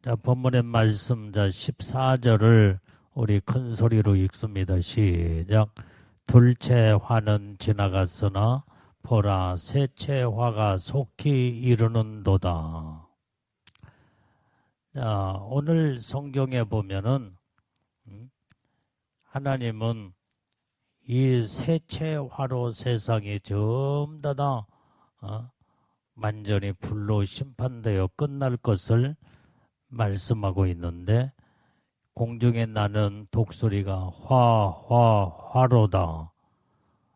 자, 본문의 말씀 14절을 우리 큰 소리로 읽습니다. 시작. 둘째 화는 지나갔으나 보라 셋째 화가 속히 이르는도다. 자, 오늘 성경에 보면은 하나님은 이 셋째 화로 세상이 전부 다 완전히 불로 심판되어 끝날 것을 말씀하고 있는데, 공중에 나는 독수리가 화로다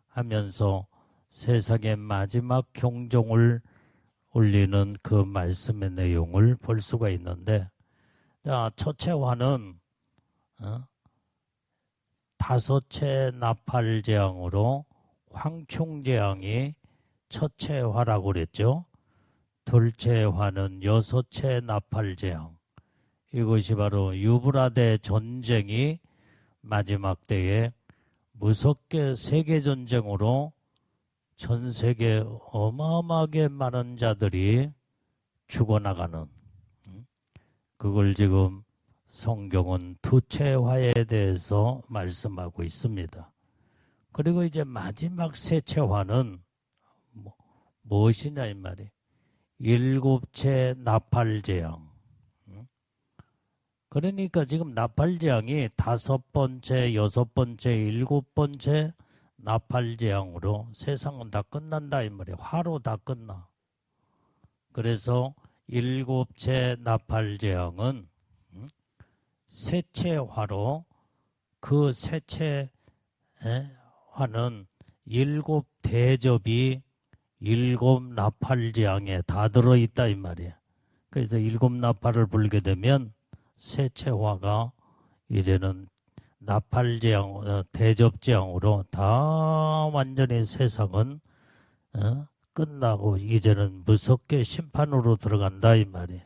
하면서 세상의 마지막 경종을 울리는 그 말씀의 내용을 볼 수가 있는데, 자, 첫째 화는 다섯째 나팔재앙으로 황충재앙이 첫째 화라고 그랬죠. 둘째 화는 여섯째 나팔재앙, 이것이 바로 유브라데 전쟁이 마지막 때에 무섭게 세계전쟁으로 전 세계 어마어마하게 많은 자들이 죽어나가는, 그걸 지금 성경은 두째 화에 대해서 말씀하고 있습니다. 그리고 이제 마지막 셋째 화는 무엇이냐 이 말이에요. 일곱째 나팔재앙. 그러니까 지금 나팔재앙이 다섯 번째, 여섯 번째, 일곱 번째 나팔재앙으로 세상은 다 끝난다 이 말이에요. 화로 다 끝나. 그래서 일곱째 나팔재앙은 셋째 화로, 그 셋째 화는 일곱 대접이 일곱 나팔재앙에 다 들어있다 이 말이에요. 그래서 일곱 나팔을 불게 되면 셋째 화가 이제는 나팔재앙, 대접재앙으로 다 완전히 세상은 끝나고 이제는 무섭게 심판으로 들어간다 이 말이에요.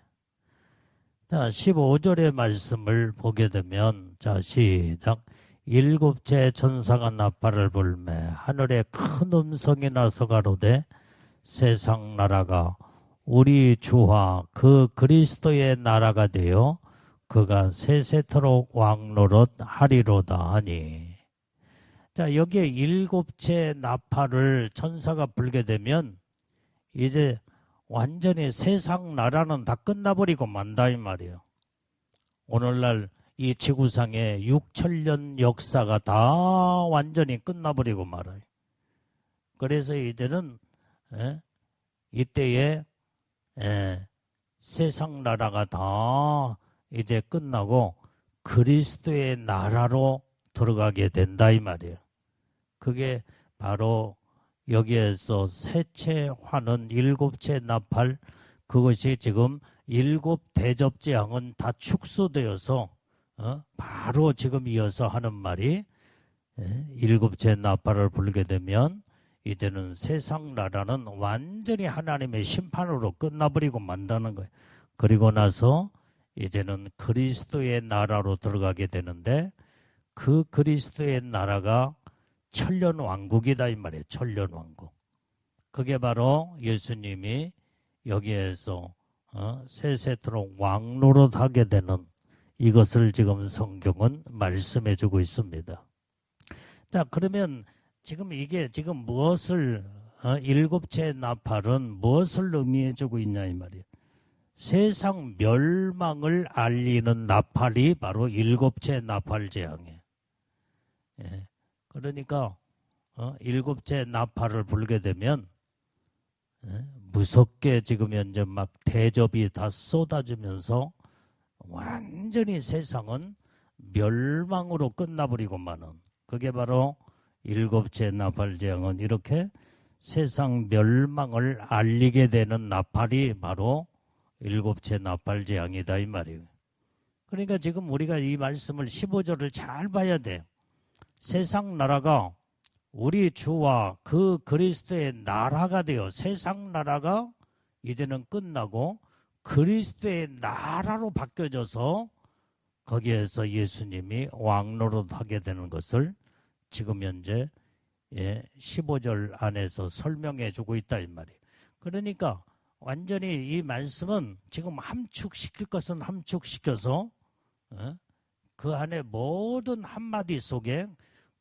자, 15절의 말씀을 보게 되면, 자, 시작. 일곱째 천사가 나팔을 불매 하늘에 큰 음성이 나서 가로되 세상 나라가 우리 주와 그 그리스도의 나라가 되어 그가 세세토록 왕노릇 하리로다 하니. 자, 여기에 일곱째 나팔을 천사가 불게 되면 이제 완전히 세상 나라는 다 끝나버리고 만다 이 말이에요. 오늘날 이 지구상의 6천년 역사가 다 완전히 끝나버리고 말아요. 그래서 이제는 이때에 세상 나라가 다 이제 끝나고 그리스도의 나라로 들어가게 된다 이 말이에요. 그게 바로 여기에서 셋째 화는 일곱째 나팔, 그것이 지금 일곱 대접재앙은 다 축소되어서 바로 지금 이어서 하는 말이 일곱째 나팔을 불게 되면 이제는 세상 나라는 완전히 하나님의 심판으로 끝나버리고 만다는 거예요. 그리고 나서 이제는 그리스도의 나라로 들어가게 되는데, 그 그리스도의 나라가 천년왕국이다 이 말이에요. 천년왕국. 그게 바로 예수님이 여기에서 세세토록 왕노릇 하게 되는, 이것을 지금 성경은 말씀해 주고 있습니다. 자, 그러면 지금 이게 지금 무엇을 일곱째 나팔은 무엇을 의미해 주고 있냐 이 말이에요. 세상 멸망을 알리는 나팔이 바로 일곱째 나팔재앙이에요. 그러니까 일곱째 나팔을 불게 되면 무섭게 지금 현재 막 대접이 다 쏟아지면서 완전히 세상은 멸망으로 끝나버리고만은, 그게 바로 일곱째 나팔재앙은 이렇게 세상 멸망을 알리게 되는 나팔이 바로 일곱째 나팔재앙이다 이 말이에요. 그러니까 지금 우리가 이 말씀을 15절을 잘 봐야 돼요. 세상 나라가 우리 주와 그 그리스도의 나라가 되어, 세상 나라가 이제는 끝나고 그리스도의 나라로 바뀌어져서 거기에서 예수님이 왕노릇 하게 되는 것을 지금 현재 15절 안에서 설명해 주고 있다 이 말이에요. 그러니까 완전히 이 말씀은 지금 함축시킬 것은 함축시켜서 그 안에 모든 한마디 속에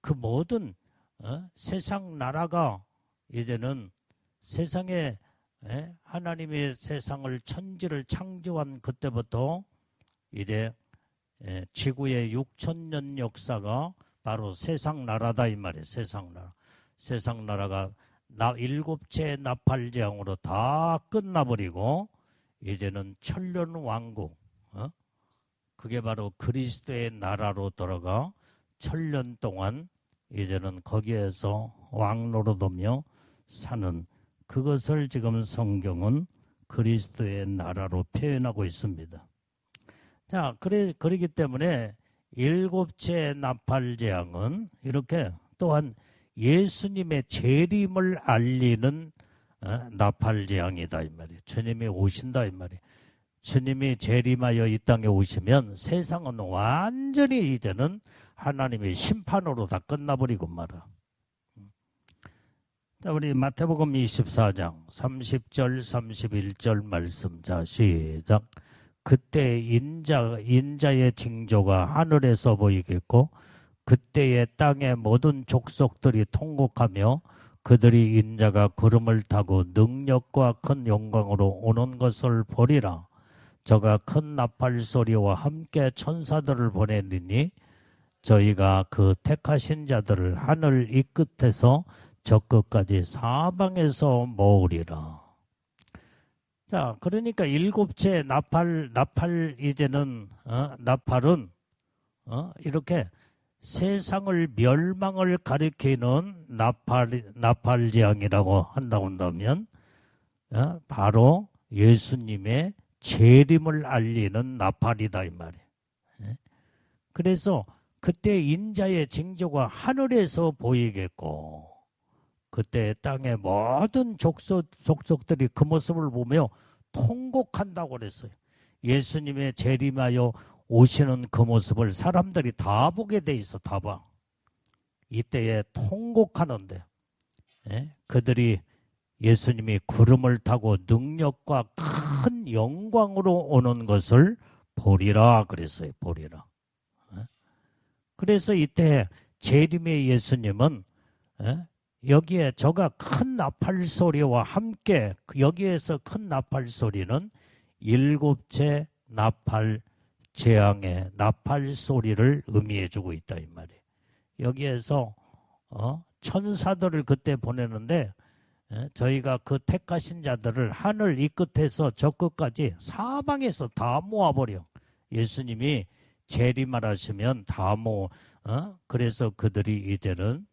그 모든 세상 나라가 이제는 세상에 하나님의 세상을 천지를 창조한 그때부터 이제 지구의 6천년 역사가 바로 세상 나라다 이 말이에요. 세상 나라. 세상 나라가 일곱째 나팔재앙으로 다 끝나버리고 이제는 천년 왕국, 그게 바로 그리스도의 나라로 들어가 천년 동안 이제는 거기에서 왕노릇하며 사는 그것을 지금 성경은 그리스도의 나라로 표현하고 있습니다. 자, 그러기 때문에 일곱째 나팔재앙은 이렇게 또한 예수님의 재림을 알리는 나팔재앙이다 이 말이에요. 주님이 오신다 이 말이에요. 주님이 재림하여 이 땅에 오시면 세상은 완전히 이제는 하나님의 심판으로 다 끝나버리고 말아. 자, 우리 마태복음 24장 30절 31절 말씀. 자, 시작. 그때 인자의 징조가 하늘에서 보이겠고 그때의 땅의 모든 족속들이 통곡하며 그들이 인자가 구름을 타고 능력과 큰 영광으로 오는 것을 보리라. 저가 큰 나팔 소리와 함께 천사들을 보내리니 저희가 그 택하신 자들을 하늘 이 끝에서 저 끝까지 사방에서 모으리라. 자, 그러니까 일곱째 나팔 이제는 나팔은 이렇게 세상을 멸망을 가리키는 나팔재앙이라고 한다고 한다면 바로 예수님의 재림을 알리는 나팔이다 이 말이에요. 그래서 그때 인자의 징조가 하늘에서 보이겠고 그때 땅의 모든 족속들이 그 모습을 보며 통곡한다고 그랬어요. 예수님의 재림하여 오시는 그 모습을 사람들이 다 보게 돼 있어. 다 봐. 이때에 통곡하는데 그들이 예수님이 구름을 타고 능력과 큰 영광으로 오는 것을 보리라 그랬어요. 보리라. 그래서 이때 재림의 예수님은 여기에 저가 큰 나팔 소리와 함께 여기에서 큰 나팔 소리는 일곱째 나팔 재앙의 나팔 소리를 의미해주고 있다 이 말이에요. 여기에서 천사들을 그때 보내는데 저희가 그 택하신 자들을 하늘 이 끝에서 저 끝까지 사방에서 다 모아버려. 예수님이 재림하시면 다 그래서 그들이 이제는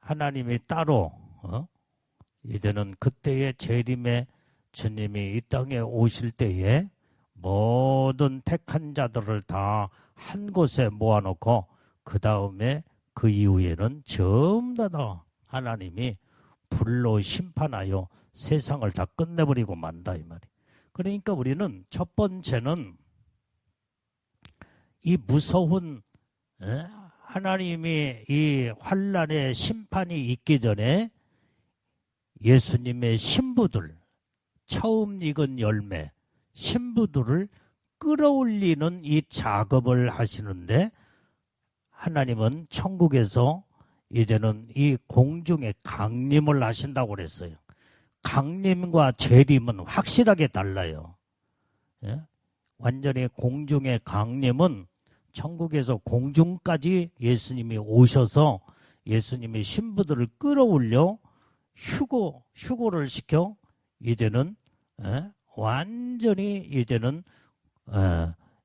하나님이 따로 이제는 그때의 재림에 주님이 이 땅에 오실 때에 모든 택한 자들을 다 한 곳에 모아놓고 그 다음에 그 이후에는 전부 다 하나님이 불로 심판하여 세상을 다 끝내버리고 만다 이 말이에요. 그러니까 우리는 첫 번째는 이 무서운 하나님이 이 환난의 심판이 있기 전에 예수님의 신부들 처음 익은 열매 신부들을 끌어올리는 이 작업을 하시는데 하나님은 천국에서 이제는 이 공중에 강림을 하신다고 그랬어요. 강림과 재림은 확실하게 달라요. 완전히 공중의 강림은 천국에서 공중까지 예수님이 오셔서 예수님의 신부들을 끌어올려 휴고를 시켜 이제는 완전히 이제는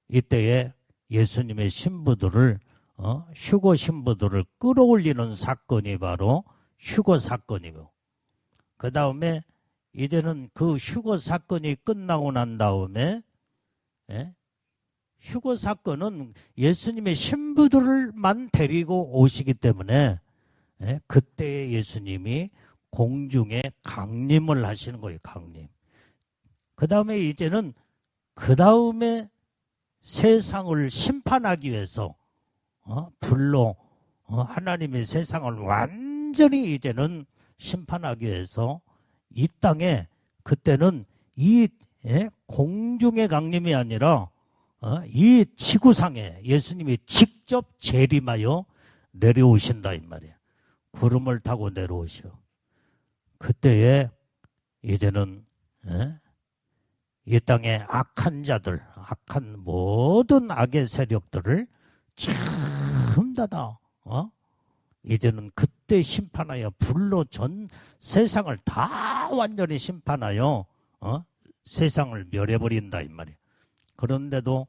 이때에 예수님의 신부들을 휴고 신부들을 끌어올리는 사건이 바로 휴고 사건이고 그 다음에 이제는 그 휴고 사건이 끝나고 난 다음에 휴고 사건은 예수님의 신부들만 데리고 오시기 때문에 그때 예수님이 공중에 강림을 하시는 거예요. 강림. 그 다음에 이제는 그 다음에 세상을 심판하기 위해서 불로 하나님의 세상을 완전히 이제는 심판하기 위해서 이 땅에 그때는 이 공중의 강림이 아니라 이 지구상에 예수님이 직접 재림하여 내려오신다 이 말이에요. 구름을 타고 내려오셔. 그때에 이제는 이 땅의 악한 자들, 악한 모든 악의 세력들을 전부 다 이제는 그때 심판하여 불로 전 세상을 다 완전히 심판하여 세상을 멸해버린다 이 말이에요. 그런데도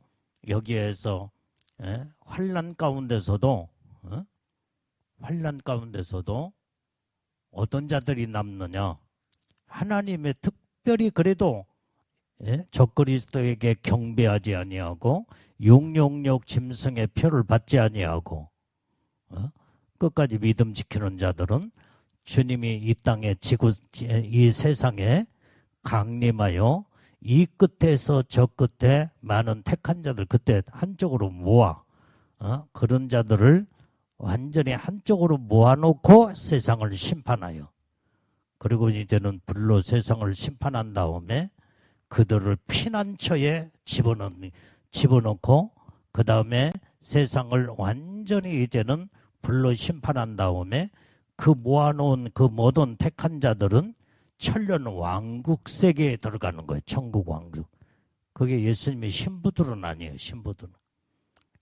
여기에서 환난 가운데서도 어떤 자들이 남느냐? 하나님의 특별히 그래도 적그리스도에게 경배하지 아니하고 용용력 짐승의 표를 받지 아니하고 끝까지 믿음 지키는 자들은 주님이 이 땅에 이 세상에 강림하여 이 끝에서 저 끝에 많은 택한 자들 그때 한쪽으로 모아 그런 자들을 완전히 한쪽으로 모아놓고 세상을 심판하여 그리고 이제는 불로 세상을 심판한 다음에 그들을 피난처에 집어넣고 그 다음에 세상을 완전히 이제는 불로 심판한 다음에 그 모아놓은 그 모든 택한 자들은 천년 왕국 세계에 들어가는 거예요. 천국 왕국. 그게 예수님의 신부들은 아니에요. 신부들은.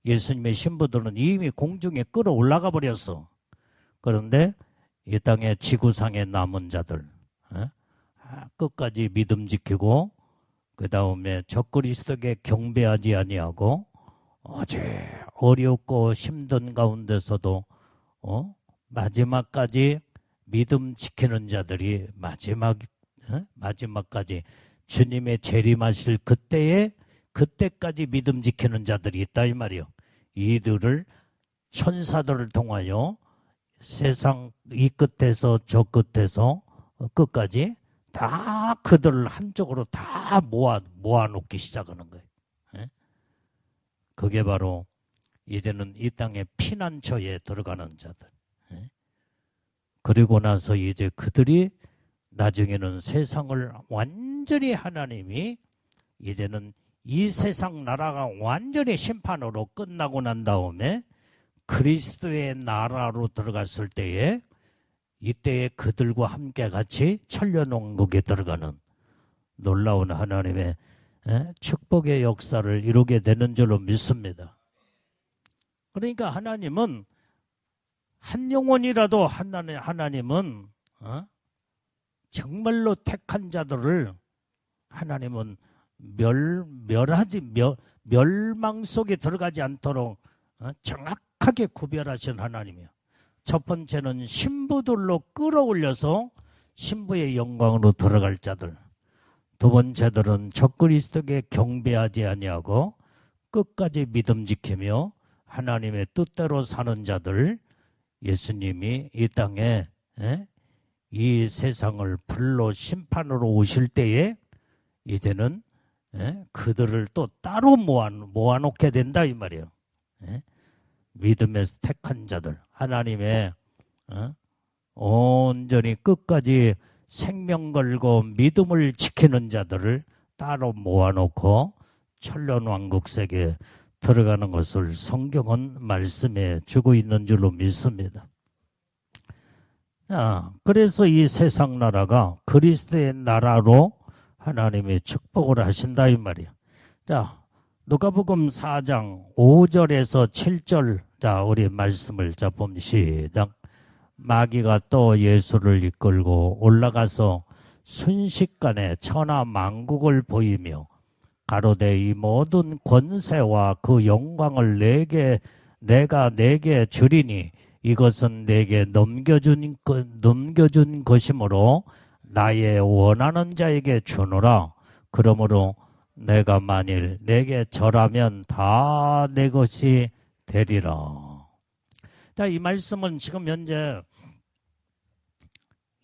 예수님의 신부들은 이미 공중에 끌어올라가 버렸어. 그런데 이 땅의 지구상에 남은 자들 끝까지 믿음 지키고 그 다음에 적그리스도에게 경배하지 아니하고 어제 어렵고 힘든 가운데서도 마지막까지 믿음 지키는 자들이 마지막까지 주님의 재림하실 그때까지 믿음 지키는 자들이 있다 이 말이요. 이들을 천사들을 통하여 세상 이 끝에서 저 끝에서 끝까지 다 그들을 한쪽으로 다 모아놓기 시작하는 거예요. 그게 바로 이제는 이 땅의 피난처에 들어가는 자들. 그리고 나서 이제 그들이 나중에는 세상을 완전히 하나님이 이제는 이 세상 나라가 완전히 심판으로 끝나고 난 다음에 그리스도의 나라로 들어갔을 때에 이때에 그들과 함께 같이 천년왕국에 들어가는 놀라운 하나님의 축복의 역사를 이루게 되는 줄로 믿습니다. 그러니까 하나님은 한 영혼이라도 하나님은 정말로 택한 자들을 하나님은 멸망 속에 들어가지 않도록 정확하게 구별하신 하나님이에요. 첫 번째는 신부들로 끌어올려서 신부의 영광으로 들어갈 자들. 두 번째들은 적그리스도에게 경배하지 아니하고 끝까지 믿음 지키며 하나님의 뜻대로 사는 자들. 예수님이 이 땅에 이 세상을 불로 심판으로 오실 때에 이제는 그들을 또 따로 모아놓게 된다 이 말이에요. 믿음에서 택한 자들, 하나님의 온전히 끝까지 생명 걸고 믿음을 지키는 자들을 따로 모아놓고 천년왕국 세계에 들어가는 것을 성경은 말씀해 주고 있는 줄로 믿습니다. 그래서 이 세상 나라가 그리스도의 나라로 하나님이 축복을 하신다 이 말이에요. 자, 누가복음 4장 5절에서 7절 자 우리 말씀을 봅니다. 마귀가 또 예수를 이끌고 올라가서 순식간에 천하 만국을 보이며 가로되 이 모든 권세와 그 영광을 내가 내게 주리니 이것은 내게 넘겨준 것이므로 나의 원하는 자에게 주노라. 그러므로 내가 만일 내게 절하면 다 내 것이 되리라. 자, 이 말씀은 지금 현재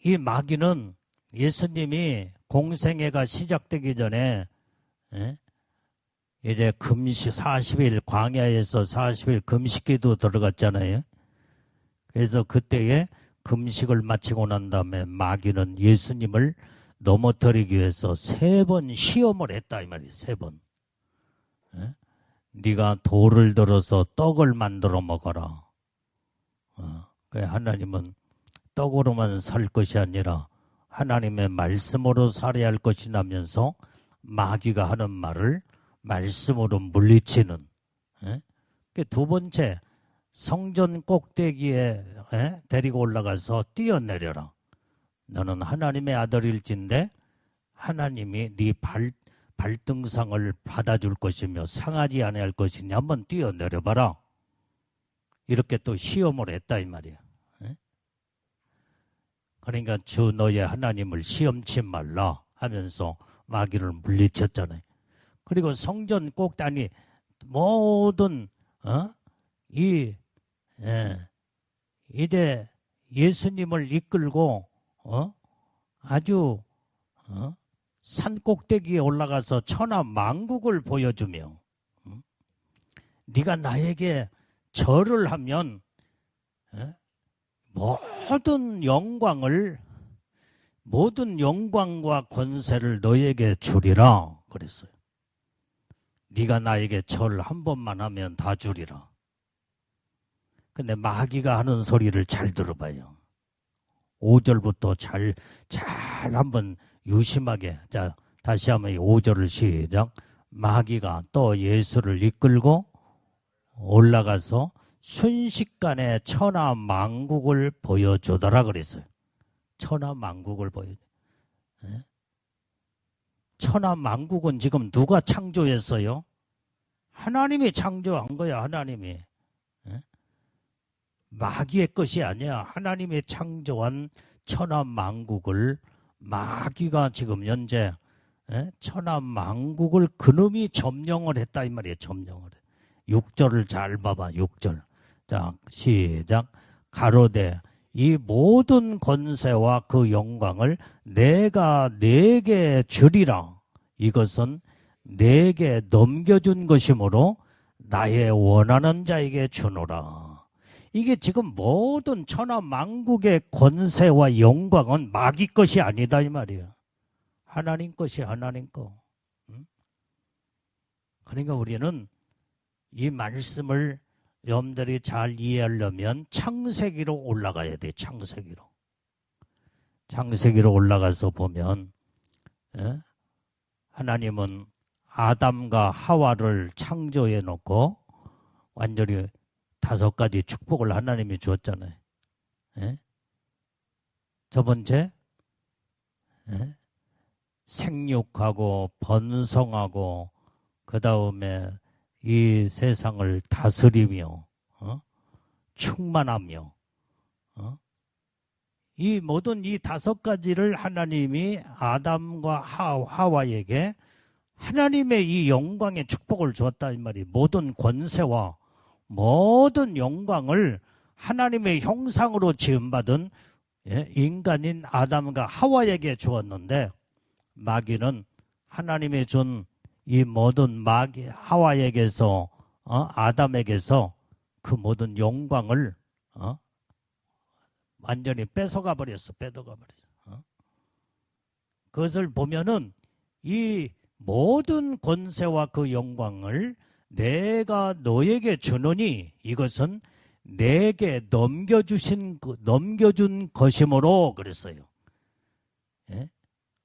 이 마귀는 예수님이 공생애가 시작되기 전에 이제 금식 40일 광야에서 40일 금식기도 들어갔잖아요. 그래서 그때에 금식을 마치고 난 다음에 마귀는 예수님을 넘어뜨리기 위해서 3번 시험을 했다 이 말이에요. 3번. 예? 네가 돌을 들어서 떡을 만들어 먹어라. 하나님은 떡으로만 살 것이 아니라 하나님의 말씀으로 살아야 할 것이라면서 마귀가 하는 말을 말씀으로 물리치는. 예? 2번째, 성전 꼭대기에 데리고 올라가서 뛰어내려라. 너는 하나님의 아들일진데 하나님이 네 발등상을 받아줄 것이며 상하지 않아야 할 것이냐 한번 뛰어내려봐라. 이렇게 또 시험을 했다 이 말이야. 그러니까 주 너의 하나님을 시험치 말라 하면서 마귀를 물리쳤잖아요. 그리고 성전 꼭대기 모든 이제 예수님을 이끌고 아주 산 꼭대기에 올라가서 천하 만국을 보여주며 네가 나에게 절을 하면 모든 영광과 권세를 너에게 주리라 그랬어요. 네가 나에게 절 한 번만 하면 다 주리라. 근데 마귀가 하는 소리를 잘 들어봐요. 5절부터 잘 한번 유심하게. 자, 다시 한번 5절을 시작. 마귀가 또 예수를 이끌고 올라가서 순식간에 천하 만국을 보여주더라 그랬어요. 천하 만국을 보여줘. 천하 만국은 지금 누가 창조했어요? 하나님이 창조한 거야. 하나님이. 마귀의 것이 아니야. 하나님이 창조한 천하 만국을 마귀가 지금 현재 천하 만국을 그놈이 점령을 했다 이 말이에요. 점령을. 6절을 잘 봐봐. 6절. 자, 시작. 가로되 이 모든 권세와 그 영광을 내가 네게 주리라. 이것은 네게 넘겨준 것이므로 나의 원하는 자에게 주노라. 이게 지금 모든 천하 만국의 권세와 영광은 마귀 것이 아니다 이 말이에요. 하나님 것이 하나님 거. 그러니까 우리는 이 말씀을 여러분들이 잘 이해하려면 창세기로 올라가야 돼. 창세기로 올라가서 보면 하나님은 아담과 하와를 창조해 놓고 완전히 5가지 축복을 하나님이 주었잖아요. 첫 번째, 생육하고 번성하고 그 다음에 이 세상을 다스리며 충만하며 이 모든 이 5가지를 하나님이 아담과 하와에게 하나님의 이 영광의 축복을 주었다 이 말이. 모든 권세와 모든 영광을 하나님의 형상으로 지음받은 인간인 아담과 하와에게 주었는데 마귀는 하나님의 준 이 모든 하와에게서 아담에게서 그 모든 영광을 완전히 뺏어가 버렸어. 그것을 보면은 이 모든 권세와 그 영광을 내가 너에게 주노니 이것은 내게 넘겨준 것이므로 그랬어요.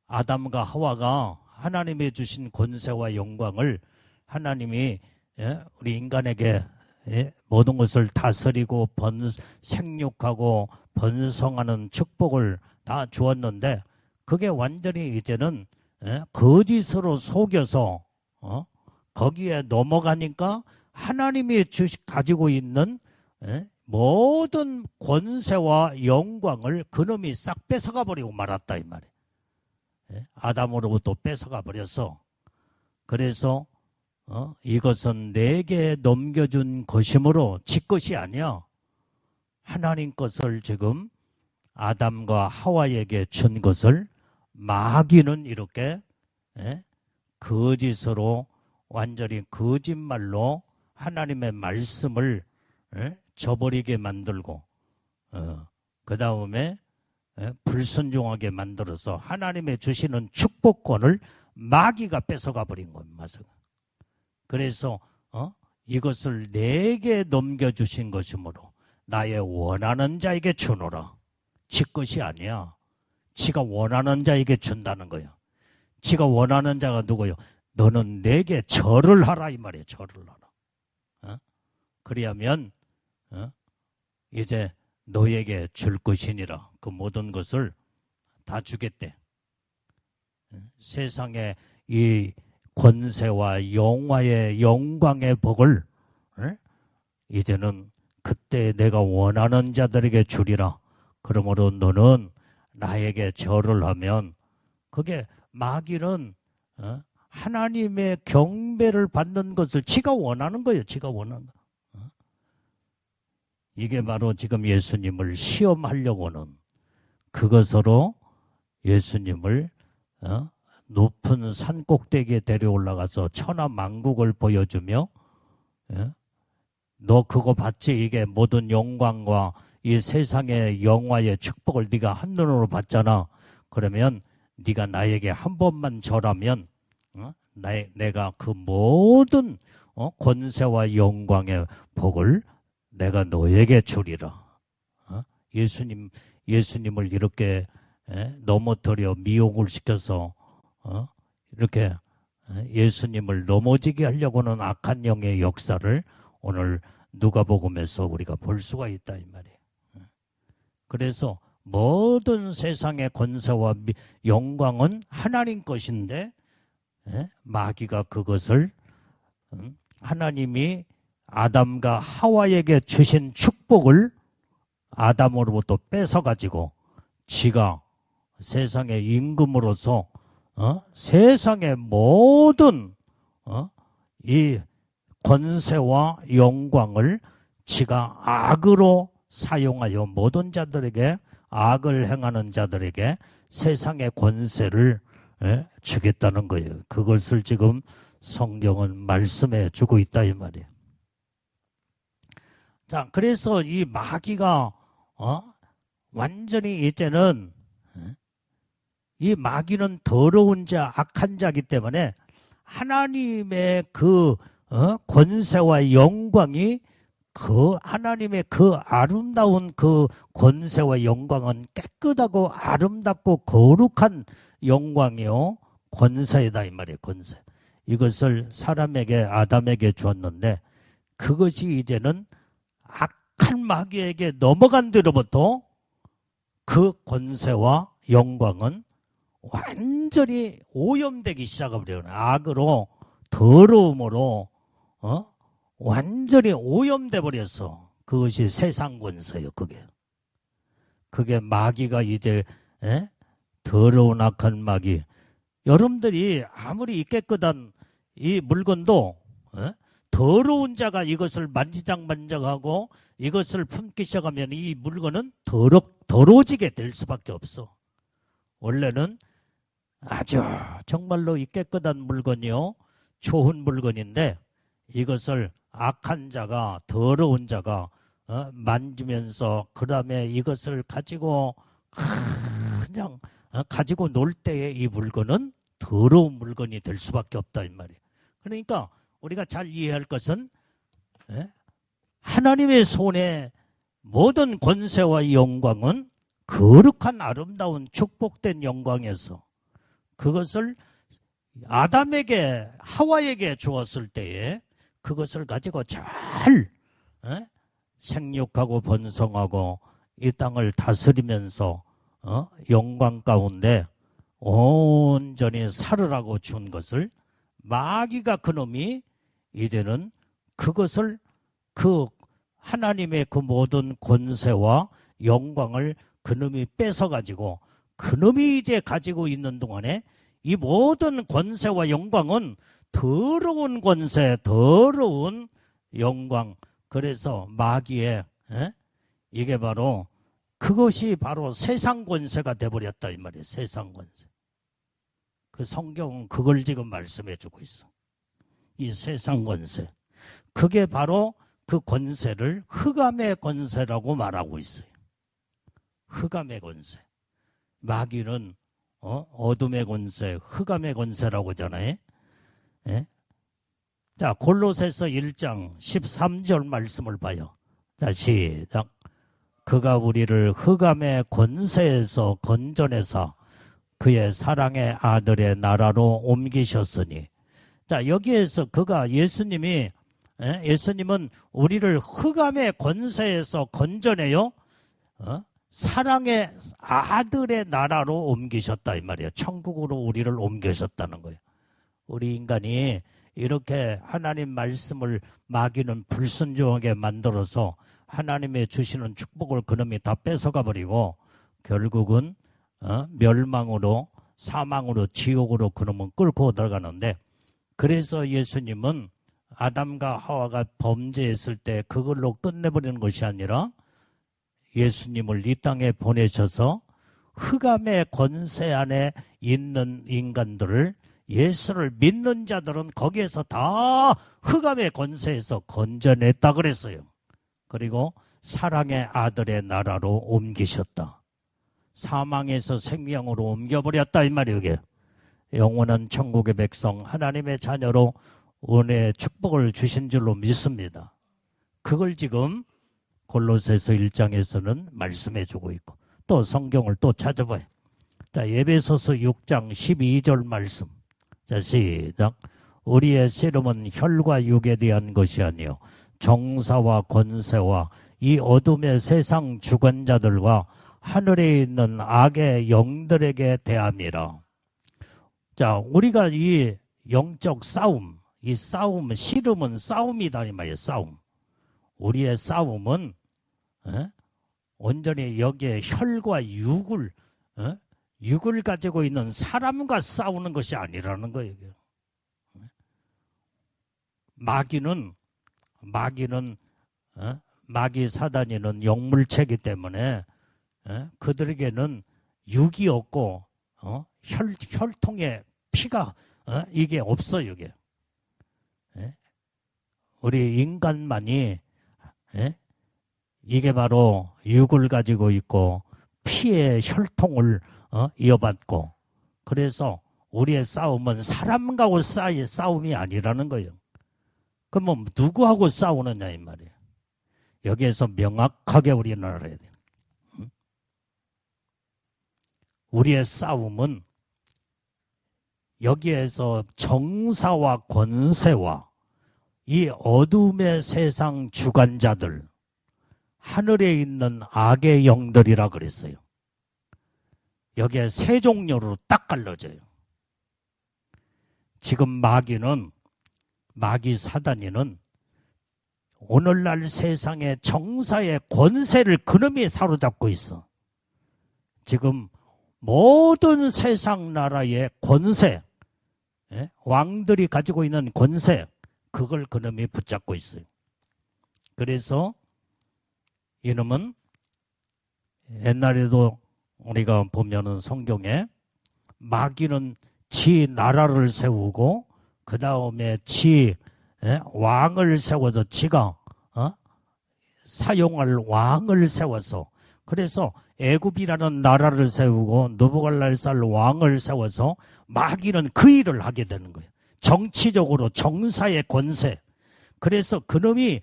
아담과 하와가 하나님이 주신 권세와 영광을 하나님이 우리 인간에게 모든 것을 다스리고 생육하고 번성하는 축복을 다 주었는데 그게 완전히 이제는 거짓으로 속여서 거기에 넘어가니까 하나님이 가지고 있는 모든 권세와 영광을 그놈이 싹 뺏어가 버리고 말았다 이 말이에요. 아담으로부터 뺏어가 버렸어. 그래서 이것은 내게 넘겨준 것이므로 지 것이 아니야. 하나님 것을 지금 아담과 하와에게 준 것을 마귀는 이렇게 거짓으로 완전히 거짓말로 하나님의 말씀을 저버리게 만들고 그 다음에 불순종하게 만들어서 하나님의 주시는 축복권을 마귀가 뺏어가 버린 겁니다. 그래서 이것을 내게 넘겨주신 것이므로 나의 원하는 자에게 주노라. 지 것이 아니야. 지가 원하는 자에게 준다는 거야. 지가 원하는 자가 누구요? 너는 내게 절을 하라 이 말이에요. 절을 하라. 그리하면 이제 너에게 줄 것이니라. 그 모든 것을 다 주겠대. 세상의 이 권세와 영화의 영광의 복을 이제는 그때 내가 원하는 자들에게 주리라. 그러므로 너는 나에게 절을 하면 그게 마귀는 하나님의 경배를 받는 것을 지가 원하는 거예요. 지가 원하는 거. 이게 바로 지금 예수님을 시험하려고는 그것으로 예수님을 높은 산 꼭대기에 데려올라가서 천하만국을 보여주며 너 그거 봤지? 이게 모든 영광과 이 세상의 영화의 축복을 네가 한눈으로 봤잖아. 그러면 네가 나에게 한 번만 절하면 내가 그 모든 권세와 영광의 복을 내가 너에게 주리라. 예수님을 이렇게 넘어뜨려 미혹을 시켜서 이렇게 예수님을 넘어지게 하려고는 악한 영의 역사를 오늘 누가복음에서 우리가 볼 수가 있다 이 말이에요. 그래서 모든 세상의 권세와 영광은 하나님 것인데 마귀가 그것을 하나님이 아담과 하와에게 주신 축복을 아담으로부터 뺏어가지고 지가 세상의 임금으로서 세상의 모든 이 권세와 영광을 지가 악으로 사용하여 모든 자들에게 악을 행하는 자들에게 세상의 권세를 주겠다는 거예요. 그것을 지금 성경은 말씀해 주고 있다 이 말이에요. 자, 그래서 이 마귀가 완전히 이제는 이 마귀는 더러운 자, 악한 자이기 때문에 하나님의 그 권세와 영광이 그 하나님의 그 아름다운 그 권세와 영광은 깨끗하고 아름답고 거룩한 영광이요 권세이다 이 말이에요. 권세. 이것을 사람에게 아담에게 주었는데 그것이 이제는 악한 마귀에게 넘어간 뒤로부터 그 권세와 영광은 완전히 오염되기 시작해버려요. 악으로 더러움으로 완전히 오염돼 버렸어. 그것이 세상 권세예요. 그게 마귀가 이제 더러운 악한 마귀. 여러분들이 아무리 깨끗한 이 물건도 더러운 자가 이것을 만지작만작하고 이것을 품기 시작하면 이 물건은 더러워지게 될 수밖에 없어. 원래는 아주 정말로 이 깨끗한 물건이요 좋은 물건인데 이것을 악한 자가 더러운 자가 만지면서 그 다음에 이것을 가지고 그냥 가지고 놀 때에 이 물건은 더러운 물건이 될 수밖에 없다 이 말이에요. 그러니까 우리가 잘 이해할 것은 하나님의 손에 모든 권세와 영광은 거룩한 아름다운 축복된 영광에서 그것을 아담에게 하와에게 주었을 때에 그것을 가지고 잘 생육하고 번성하고 이 땅을 다스리면서 영광 가운데 온전히 살으라고 준 것을 마귀가 그놈이 이제는 그것을 그 하나님의 그 모든 권세와 영광을 그놈이 뺏어가지고 그놈이 이제 가지고 있는 동안에 이 모든 권세와 영광은 더러운 권세, 더러운 영광. 그래서 마귀의 이게 바로 그것이 바로 세상 권세가 돼버렸다 이 말이에요. 세상 권세. 그 성경은 그걸 지금 말씀해 주고 있어. 이 세상 권세. 그게 바로 그 권세를 흑암의 권세라고 말하고 있어요. 흑암의 권세. 마귀는 어둠의 권세, 흑암의 권세라고 하잖아요. 예? 자, 골로새서 1장 13절 말씀을 봐요. 자, 시작. 그가 우리를 흑암의 권세에서 건져내사 그의 사랑의 아들의 나라로 옮기셨으니. 자, 여기에서 그가 예수님은 우리를 흑암의 권세에서 건져내요. 사랑의 아들의 나라로 옮기셨다 이 말이에요. 천국으로 우리를 옮기셨다는 거예요. 우리 인간이 이렇게 하나님 말씀을 마귀는 불순종하게 만들어서 하나님의 주시는 축복을 그놈이 다 뺏어가 버리고 결국은 멸망으로, 사망으로, 지옥으로 그놈은 끌고 들어가는데, 그래서 예수님은 아담과 하와가 범죄했을 때 그걸로 끝내버리는 것이 아니라 예수님을 이 땅에 보내셔서 흑암의 권세 안에 있는 인간들을, 예수를 믿는 자들은 거기에서 다 흑암의 권세에서 건져냈다 그랬어요. 그리고 사랑의 아들의 나라로 옮기셨다. 사망에서 생명으로 옮겨버렸다 이 말이에요. 이게 영원한 천국의 백성, 하나님의 자녀로 은혜의 축복을 주신 줄로 믿습니다. 그걸 지금 골로새서 1장에서는 말씀해주고 있고, 또 성경을 또 찾아봐요. 자, 에베소서 6장 12절 말씀. 자, 시작. 우리의 씨름은 혈과 육에 대한 것이 아니요 정사와 권세와 이 어둠의 세상 주관자들과 하늘에 있는 악의 영들에게 대함이라. 자, 우리가 이 영적 싸움, 이 싸움, 씨름은 싸움이다 이 말이에요. 싸움. 우리의 싸움은 온전히 여기에 혈과 육을 가지고 있는 사람과 싸우는 것이 아니라는 거예요. 마귀 사단이는 영물체이기 때문에 그들에게는 육이 없고 혈통에 피가 이게 없어요. 이게 우리 인간만이 이게 바로 육을 가지고 있고 피의 혈통을 이어받고, 그래서 우리의 싸움은 사람과의 싸움이 아니라는 거예요. 그러면 누구하고 싸우느냐 이 말이에요. 여기에서 명확하게 우리는 알아야 돼요. 우리의 싸움은 여기에서 정사와 권세와 이 어둠의 세상 주관자들, 하늘에 있는 악의 영들이라 그랬어요. 여기에 세 종류로 딱 갈라져요. 지금 마귀 사단이는 오늘날 세상의 정사의 권세를 그놈이 사로잡고 있어. 지금 모든 세상 나라의 권세, 왕들이 가지고 있는 권세, 그걸 그놈이 붙잡고 있어요. 그래서 이놈은 옛날에도 우리가 보면은 성경에 마귀는 지 나라를 세우고 그 다음에 지 왕을 세워서 지가 사용할 왕을 세워서, 그래서 애굽이라는 나라를 세우고 느부갈네살 왕을 세워서 마귀는 그 일을 하게 되는 거예요. 정치적으로 정사의 권세. 그래서 그놈이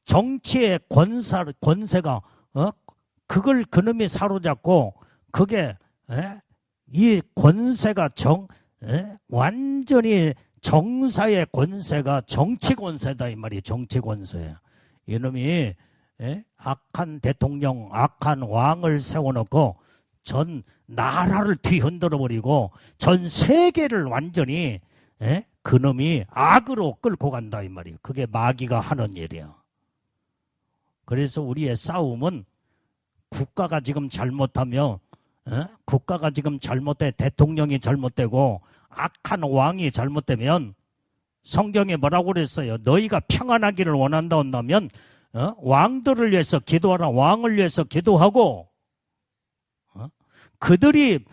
정치의 권세가 그걸 그놈이 사로잡고, 그게 이 권세가 완전히 정사의 권세가 정치 권세다 이 말이에요. 정치 권세. 이놈이 악한 대통령, 악한 왕을 세워놓고 전 나라를 뒤흔들어 버리고 전 세계를 완전히 그놈이 악으로 끌고 간다 이 말이에요. 그게 마귀가 하는 일이야. 그래서 우리의 싸움은 국가가 지금 잘못하며 국가가 지금 잘못돼, 대통령이 잘못되고 악한 왕이 잘못되면 성경에 뭐라고 그랬어요? 너희가 평안하기를 원한다 한다면 왕들을 위해서 기도하라. 왕을 위해서 기도하고 그들이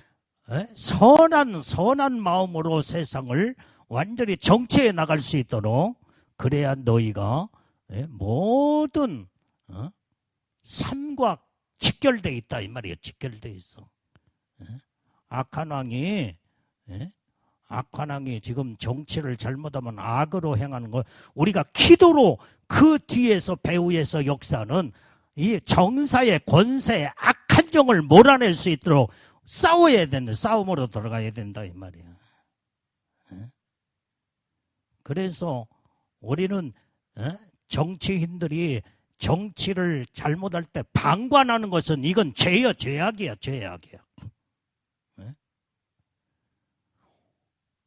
선한 마음으로 세상을 완전히 정치해 나갈 수 있도록, 그래야 너희가 모든 삶과 직결되어 있다 이 말이에요. 직결되어 있어. 악한 왕이 악한 왕이 지금 정치를 잘못하면 악으로 행하는 거, 우리가 기도로 그 뒤에서 배후에서 역사는 이 정사의 권세의 악한 영을 몰아낼 수 있도록 싸워야 된다. 싸움으로 들어가야 된다 이 말이야. 그래서 우리는 정치인들이 정치를 잘못할 때 방관하는 것은 이건 죄야, 죄악이야, 죄악이야.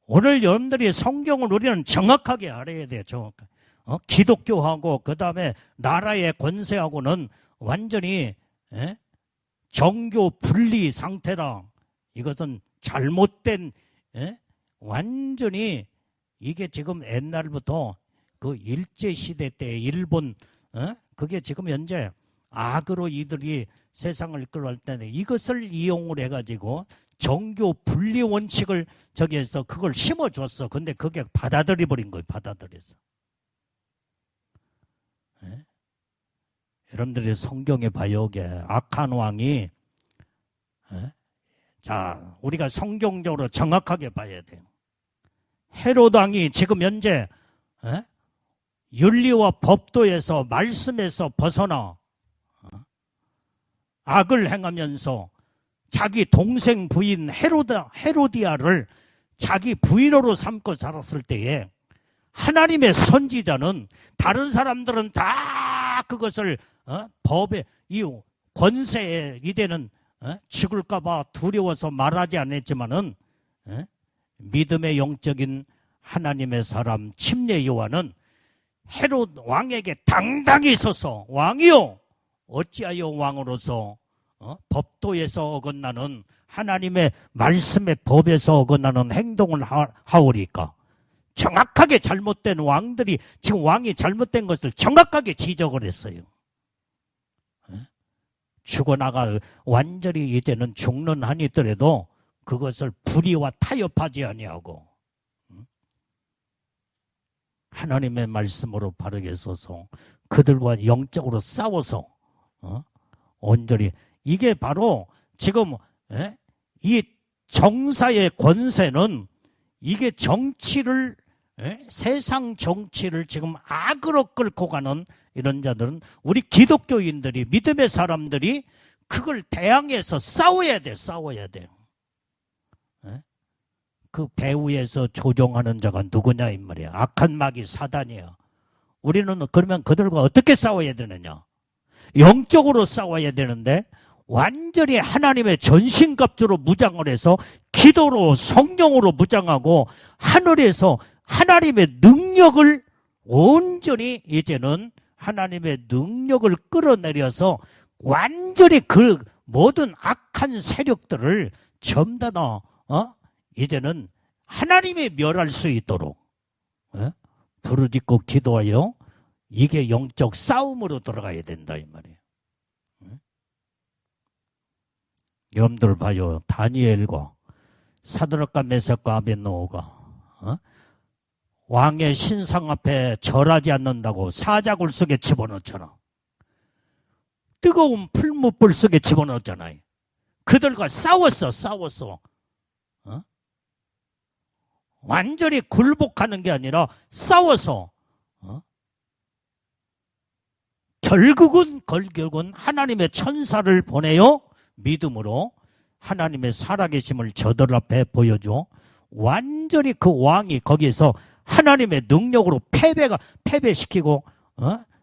오늘 여러분들이 성경을 우리는 정확하게 알아야 돼요. 정확하게. 기독교하고 그 다음에 나라의 권세하고는 완전히 정교 분리 상태라. 이것은 잘못된 완전히 이게 지금 옛날부터 그 일제시대 때 일본 그게 지금 현재 악으로 이들이 세상을 이끌어갈 때는 이것을 이용을 해가지고 정교 분리 원칙을 저기해서 그걸 심어줬어. 근데 그게 받아들여 버린 거예요. 받아들여서. 여러분들이 성경에 봐요. 이게 악한 왕이 자, 우리가 성경적으로 정확하게 봐야 돼요. 헤롯 왕이 지금 현재 윤리와 법도에서 말씀에서 벗어나 악을 행하면서 자기 동생 부인 헤로디아를 자기 부인으로 삼고 살았을 때에 하나님의 선지자는 다른 사람들은 다 그것을 법의 이 권세에 이제는 죽을까 봐 두려워서 말하지 않았지만은 믿음의 영적인 하나님의 사람 침례 요한은 헤롯 왕에게 당당히 서서 왕이요 어찌하여 왕으로서 법도에서 어긋나는 하나님의 말씀의 법에서 어긋나는 행동을 하오리까. 정확하게 잘못된 왕들이 지금 왕이 잘못된 것을 정확하게 지적을 했어요. 죽어나가 완전히 이제는 죽는 한이 있더라도 그것을 불의와 타협하지 아니하고 하나님의 말씀으로 바르게 서서 그들과 영적으로 싸워서 온전히 이게 바로 지금 이 정사의 권세는 이게 정치를 세상 정치를 지금 악으로 끌고 가는 이런 자들은 우리 기독교인들이 믿음의 사람들이 그걸 대항해서 싸워야 돼. 싸워야 돼요. 그 배후에서 조종하는 자가 누구냐 이 말이야. 악한 마귀 사단이야. 우리는 그러면 그들과 어떻게 싸워야 되느냐. 영적으로 싸워야 되는데 완전히 하나님의 전신갑주로 무장을 해서 기도로 성령으로 무장하고 하늘에서 하나님의 능력을 온전히 이제는 하나님의 능력을 끌어내려서 완전히 그 모든 악한 세력들을 전부 다 이제는 하나님이 멸할 수 있도록 부르짖고 기도하여 이게 영적 싸움으로 들어가야 된다 이 말이에요. 여러분들 봐요. 다니엘과 사드락과 메삭과 아벳노고가 왕의 신상 앞에 절하지 않는다고 사자굴 속에 집어넣잖아. 뜨거운 풀무불 속에 집어넣었잖아요. 그들과 싸웠어. 완전히 굴복하는 게 아니라 싸워서 결국은 하나님의 천사를 보내요. 믿음으로 하나님의 살아계심을 저들 앞에 보여줘. 완전히 그 왕이 거기에서 하나님의 능력으로 패배시키고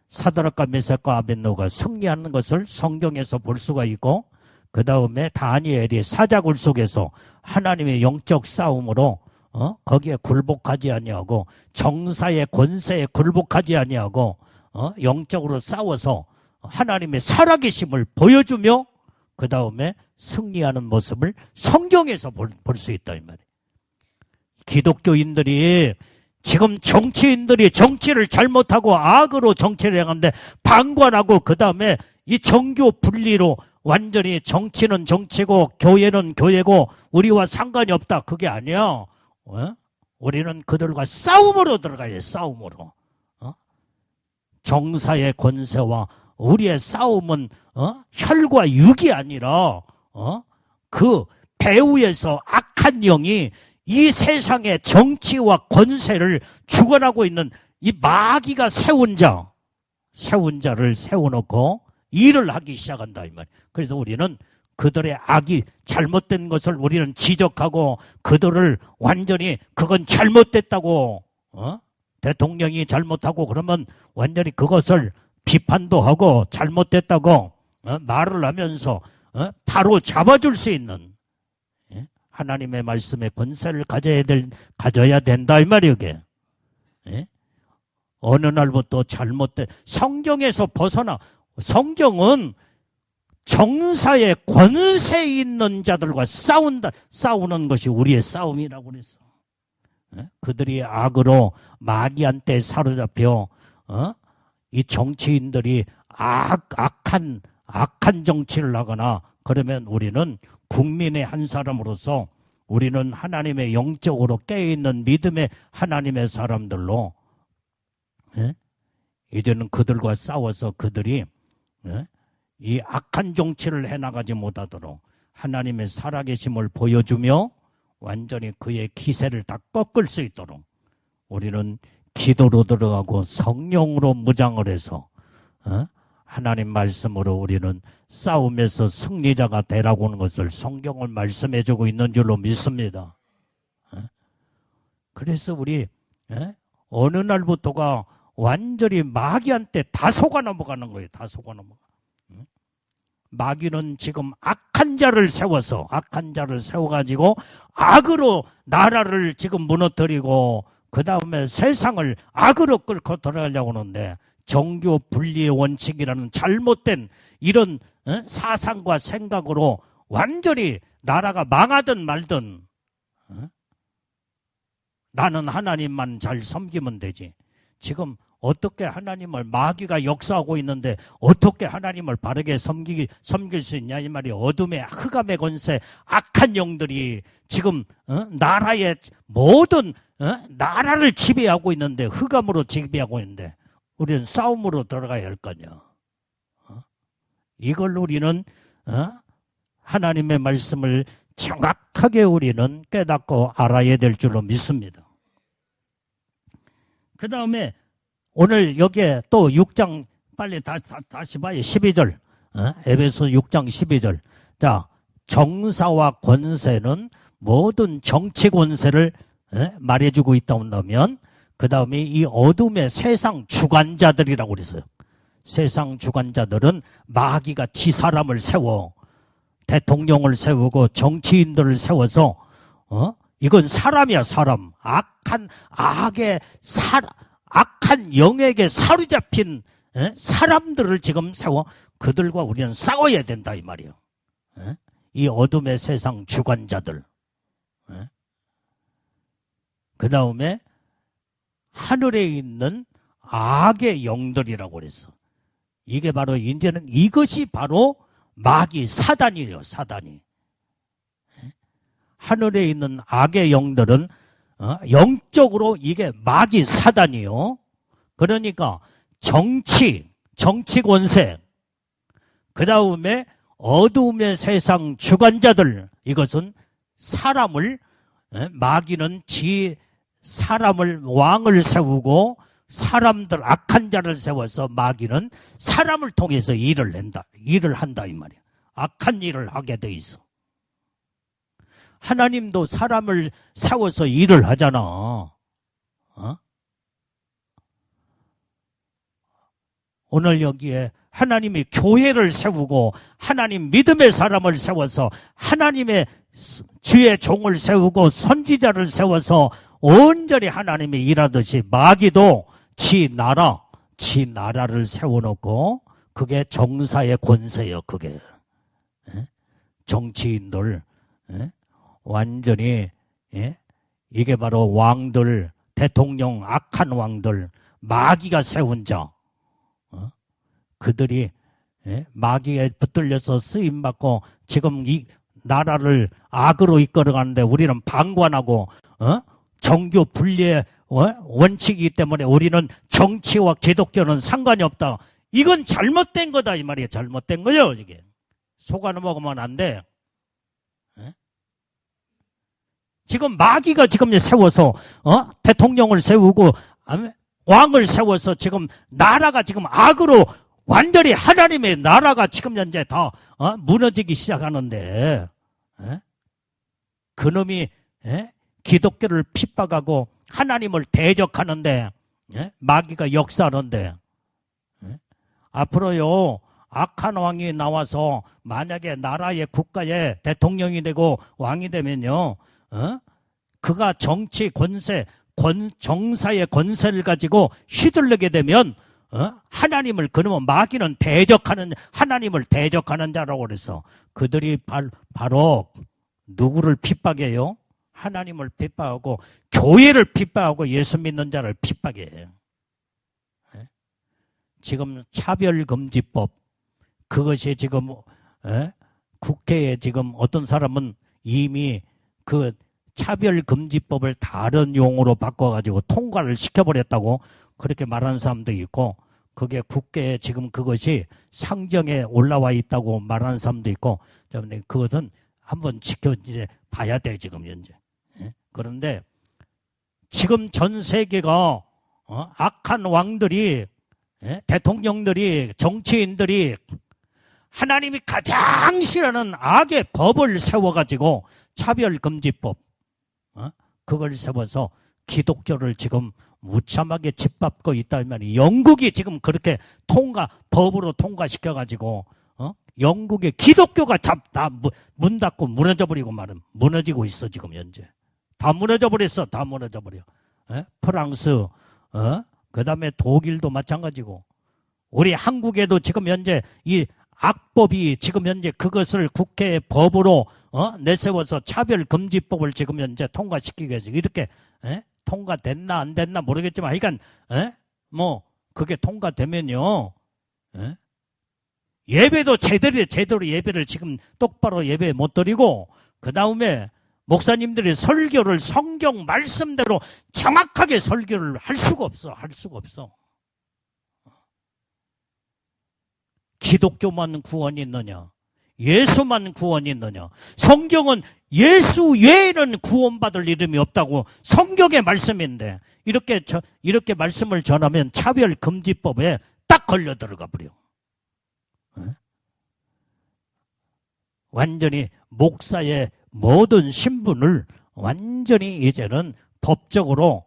사드락과 메삭과 아벳노고가 승리하는 것을 성경에서 볼 수가 있고, 그 다음에 다니엘이 사자굴 속에서 하나님의 영적 싸움으로 거기에 굴복하지 아니하고 정사의 권세에 굴복하지 아니하고 영적으로 싸워서 하나님의 살아계심을 보여주며 그 다음에 승리하는 모습을 성경에서 볼 수 있다 이 말이에요. 기독교인들이 지금 정치인들이 정치를 잘못하고 악으로 정치를 행하는데 방관하고 그 다음에 이 정교 분리로 완전히 정치는 정치고 교회는 교회고 우리와 상관이 없다. 그게 아니야. 우리는 그들과 싸움으로 들어가야 해. 싸움으로. 정사의 권세와 우리의 싸움은 혈과 육이 아니라 그 배후에서 악한 영이 이 세상의 정치와 권세를 주관하고 있는 이 마귀가 세운 자를 세워놓고 일을 하기 시작한다 이 말이에요. 그래서 우리는 그들의 악이 잘못된 것을 우리는 지적하고 그들을 완전히 그건 잘못됐다고 대통령이 잘못하고 그러면 완전히 그것을 비판도 하고 잘못됐다고 말을 하면서 바로 잡아줄 수 있는 하나님의 말씀의 권세를 가져야 된다 이 말이에요. 이게. 어느 날부터 잘못된 성경에서 벗어나 성경은 정사의 권세 있는 자들과 싸우는 것이 우리의 싸움이라고 그랬어. 그들이 악으로 마귀한테 사로잡혀 이 정치인들이 악한 정치를 하거나 그러면 우리는 국민의 한 사람으로서 우리는 하나님의 영적으로 깨어있는 믿음의 하나님의 사람들로 이제는 그들과 싸워서 그들이 이 악한 정치를 해나가지 못하도록 하나님의 살아계심을 보여주며 완전히 그의 기세를 다 꺾을 수 있도록 우리는 기도로 들어가고 성령으로 무장을 해서 하나님 말씀으로 우리는 싸움에서 승리자가 되라고 하는 것을 성경을 말씀해주고 있는 줄로 믿습니다. 그래서 우리 어느 날부터가 완전히 마귀한테 다 속아 넘어가는 거예요. 다 속아 넘어가. 마귀는 지금 악한 자를 세워가지고 악으로 나라를 지금 무너뜨리고 그 다음에 세상을 악으로 끌고 들어가려고 하는데 정교 분리의 원칙이라는 잘못된 이런 사상과 생각으로 완전히 나라가 망하든 말든 나는 하나님만 잘 섬기면 되지. 지금 어떻게 하나님을 마귀가 역사하고 있는데 어떻게 하나님을 바르게 섬길 수 있냐 이 말이 어둠의 흑암의 권세 악한 영들이 지금 나라의 모든 나라를 지배하고 있는데 흑암으로 지배하고 있는데 우리는 싸움으로 들어가야 할 거냐. 이걸 우리는 하나님의 말씀을 정확하게 우리는 깨닫고 알아야 될 줄로 믿습니다. 그 다음에 오늘 여기에 또 6장 빨리 다시 봐요. 12절 에베소 6장 12절 자 정사와 권세는 모든 정치 권세를 말해주고 있다 한다면 그 다음에 이 어둠의 세상 주관자들이라고 그랬어요. 세상 주관자들은 마귀가 지 사람을 세워 대통령을 세우고 정치인들을 세워서 이건 사람이야 사람 악한 영에게 사로잡힌 사람들을 지금 세워 그들과 우리는 싸워야 된다 이 말이에요. 이 어둠의 세상 주관자들 그 다음에 하늘에 있는 악의 영들이라고 그랬어. 이게 바로 이제는 이것이 바로 마귀 사단이에요. 사단이 하늘에 있는 악의 영들은 영적으로 이게 마귀 사단이요. 그러니까 정치 권세 그 다음에 어두움의 세상 주관자들 이것은 사람을 마귀는 사람을 왕을 세우고 사람들 악한 자를 세워서 마귀는 사람을 통해서 일을 한다 이 말이야. 악한 일을 하게 돼 있어. 하나님도 사람을 세워서 일을 하잖아. 오늘 여기에 하나님이 교회를 세우고 하나님 믿음의 사람을 세워서 하나님의 주의 종을 세우고 선지자를 세워서 온전히 하나님이 일하듯이 마귀도 지 나라를 세워놓고 그게 정사의 권세예요. 그게 정치인들 완전히 이게 바로 왕들 대통령 악한 왕들 마귀가 세운 자 그들이 마귀에 붙들려서 쓰임받고 지금 이 나라를 악으로 이끌어가는데 우리는 방관하고 정교 분리의 원칙이기 때문에 우리는 정치와 기독교는 상관이 없다. 이건 잘못된 거다 이 말이에요. 잘못된 거예요. 이게 속아 넘어가면 안 돼. 지금 마귀가 지금 세워서 대통령을 세우고 왕을 세워서 지금 나라가 지금 악으로 완전히 하나님의 나라가 지금 현재 다 무너지기 시작하는데 그놈이 기독교를 핍박하고 하나님을 대적하는데 마귀가 역사하는데 앞으로요 악한 왕이 나와서 만약에 나라의 국가의 대통령이 되고 왕이 되면요 그가 정치 권세 정사의 권세를 가지고 휘둘르게 되면 하나님을 그러면 마귀는 대적하는 하나님을 대적하는 자라고 그래서 그들이 바로 누구를 핍박해요? 하나님을 핍박하고 교회를 핍박하고 예수 믿는 자를 핍박해요. 지금 차별금지법 그것이 지금 국회에 지금 어떤 사람은 이미 그 차별금지법을 다른 용어로 바꿔가지고 통과를 시켜버렸다고 그렇게 말하는 사람도 있고 그게 국회에 지금 그것이 상정에 올라와 있다고 말하는 사람도 있고 그것은 한번 지켜봐야 돼 지금 현재. 그런데 지금 전 세계가 악한 왕들이 대통령들이 정치인들이 하나님이 가장 싫어하는 악의 법을 세워가지고 차별금지법 그걸 세워서 기독교를 지금 무참하게 짓밟고 있다 말이에요. 영국이 지금 그렇게 법으로 통과시켜가지고 영국의 기독교가 다 문 닫고 무너져 버리고 말은 무너지고 있어 지금 현재. 다 무너져 버렸어. 다 무너져 버려. 프랑스 그다음에 독일도 마찬가지고 우리 한국에도 지금 현재 이 악법이 지금 현재 그것을 국회의 법으로 내세워서 차별금지법을 지금 현재 통과시키기 위해서 이렇게 통과됐나 안 됐나 모르겠지만 하여간 뭐 그게 통과되면요 예배도 제대로 예배를 지금 똑바로 예배 못 드리고 그 다음에 목사님들이 설교를 성경 말씀대로 정확하게 설교를 할 수가 없어. 기독교만 구원이 있느냐? 예수만 구원이 있느냐? 성경은 예수 외에는 구원받을 이름이 없다고 성경의 말씀인데 이렇게 말씀을 전하면 차별금지법에 딱 걸려 들어가 버려. 완전히 목사의 모든 신분을 완전히 이제는 법적으로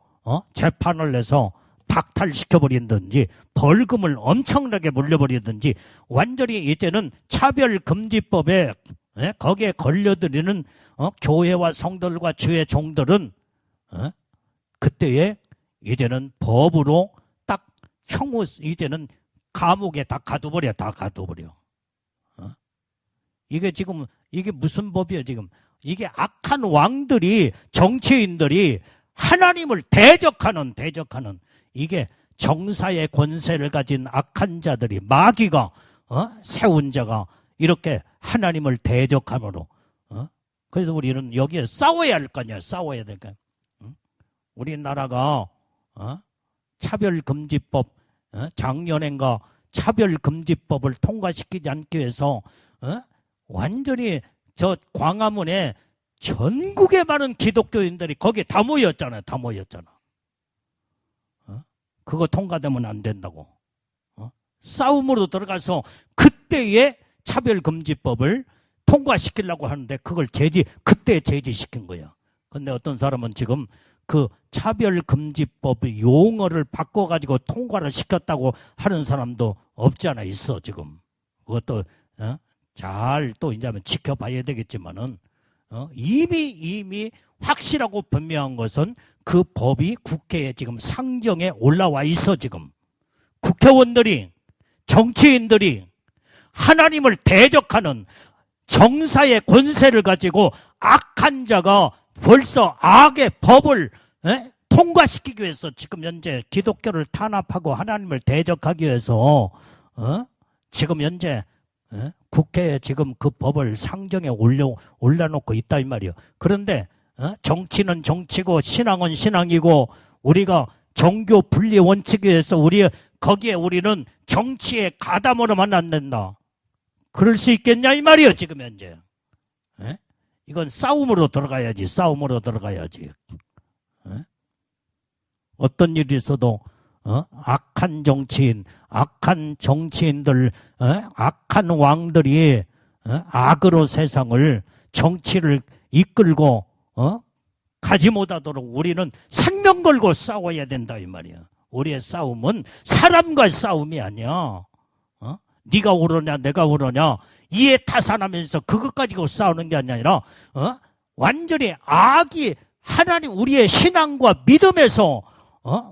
재판을 내서 박탈시켜버린든지 벌금을 엄청나게 물려버리든지 완전히 이제는 차별금지법에 거기에 걸려들이는 교회와 성도들과 주의 종들은 그때에 이제는 법으로 딱 이제는 감옥에 다 가둬버려. 이게 무슨 법이에요 지금? 이게 악한 왕들이 정치인들이 하나님을 대적하는 이게 정사의 권세를 가진 악한 자들이 마귀가 세운 자가 이렇게 하나님을 대적함으로 그래서 우리는 여기에 싸워야 할 거 아니야. 싸워야 될 거야. 우리나라가 차별금지법 작년엔가 차별금지법을 통과시키지 않기 위해서 완전히 저 광화문에 전국에 많은 기독교인들이 거기에 다 모였잖아요. 그거 통과되면 안 된다고. 싸움으로 들어가서 그때의 차별금지법을 통과시키려고 하는데 그걸 그때 제지시킨 거예요. 근데 어떤 사람은 지금 그 차별금지법의 용어를 바꿔가지고 통과를 시켰다고 하는 사람도 없지 않아 있어, 지금. 그것도, 잘 또 이제 한번 지켜봐야 되겠지만은, 이미 확실하고 분명한 것은 그 법이 국회에 지금 상정에 올라와 있어, 지금. 국회의원들이, 정치인들이 하나님을 대적하는 정사의 권세를 가지고 악한 자가 벌써 악의 법을 통과시키기 위해서 지금 현재 기독교를 탄압하고 하나님을 대적하기 위해서 지금 현재 국회에 지금 그 법을 상정에 올려놓고 있다 이 말이에요. 그런데 정치는 정치고 신앙은 신앙이고 우리가 종교 분리 원칙에 의해서 거기에 우리는 정치에 가담으로만 안 된다. 그럴 수 있겠냐 이 말이에요. 지금 현재 이건 싸움으로 들어가야지. 싸움으로 들어가야지. 어떤 일이 있어도 악한 정치인, 악한 정치인들, 악한 왕들이 악으로 세상을, 정치를 이끌고 가지 못하도록 우리는 생명 걸고 싸워야 된다 이 말이야. 우리의 싸움은 사람과의 싸움이 아니야. 네가 옳으냐 내가 옳으냐 이에 타산하면서 그것 가지고 싸우는 게 아니라 완전히 악이 하나님 우리의 신앙과 믿음에서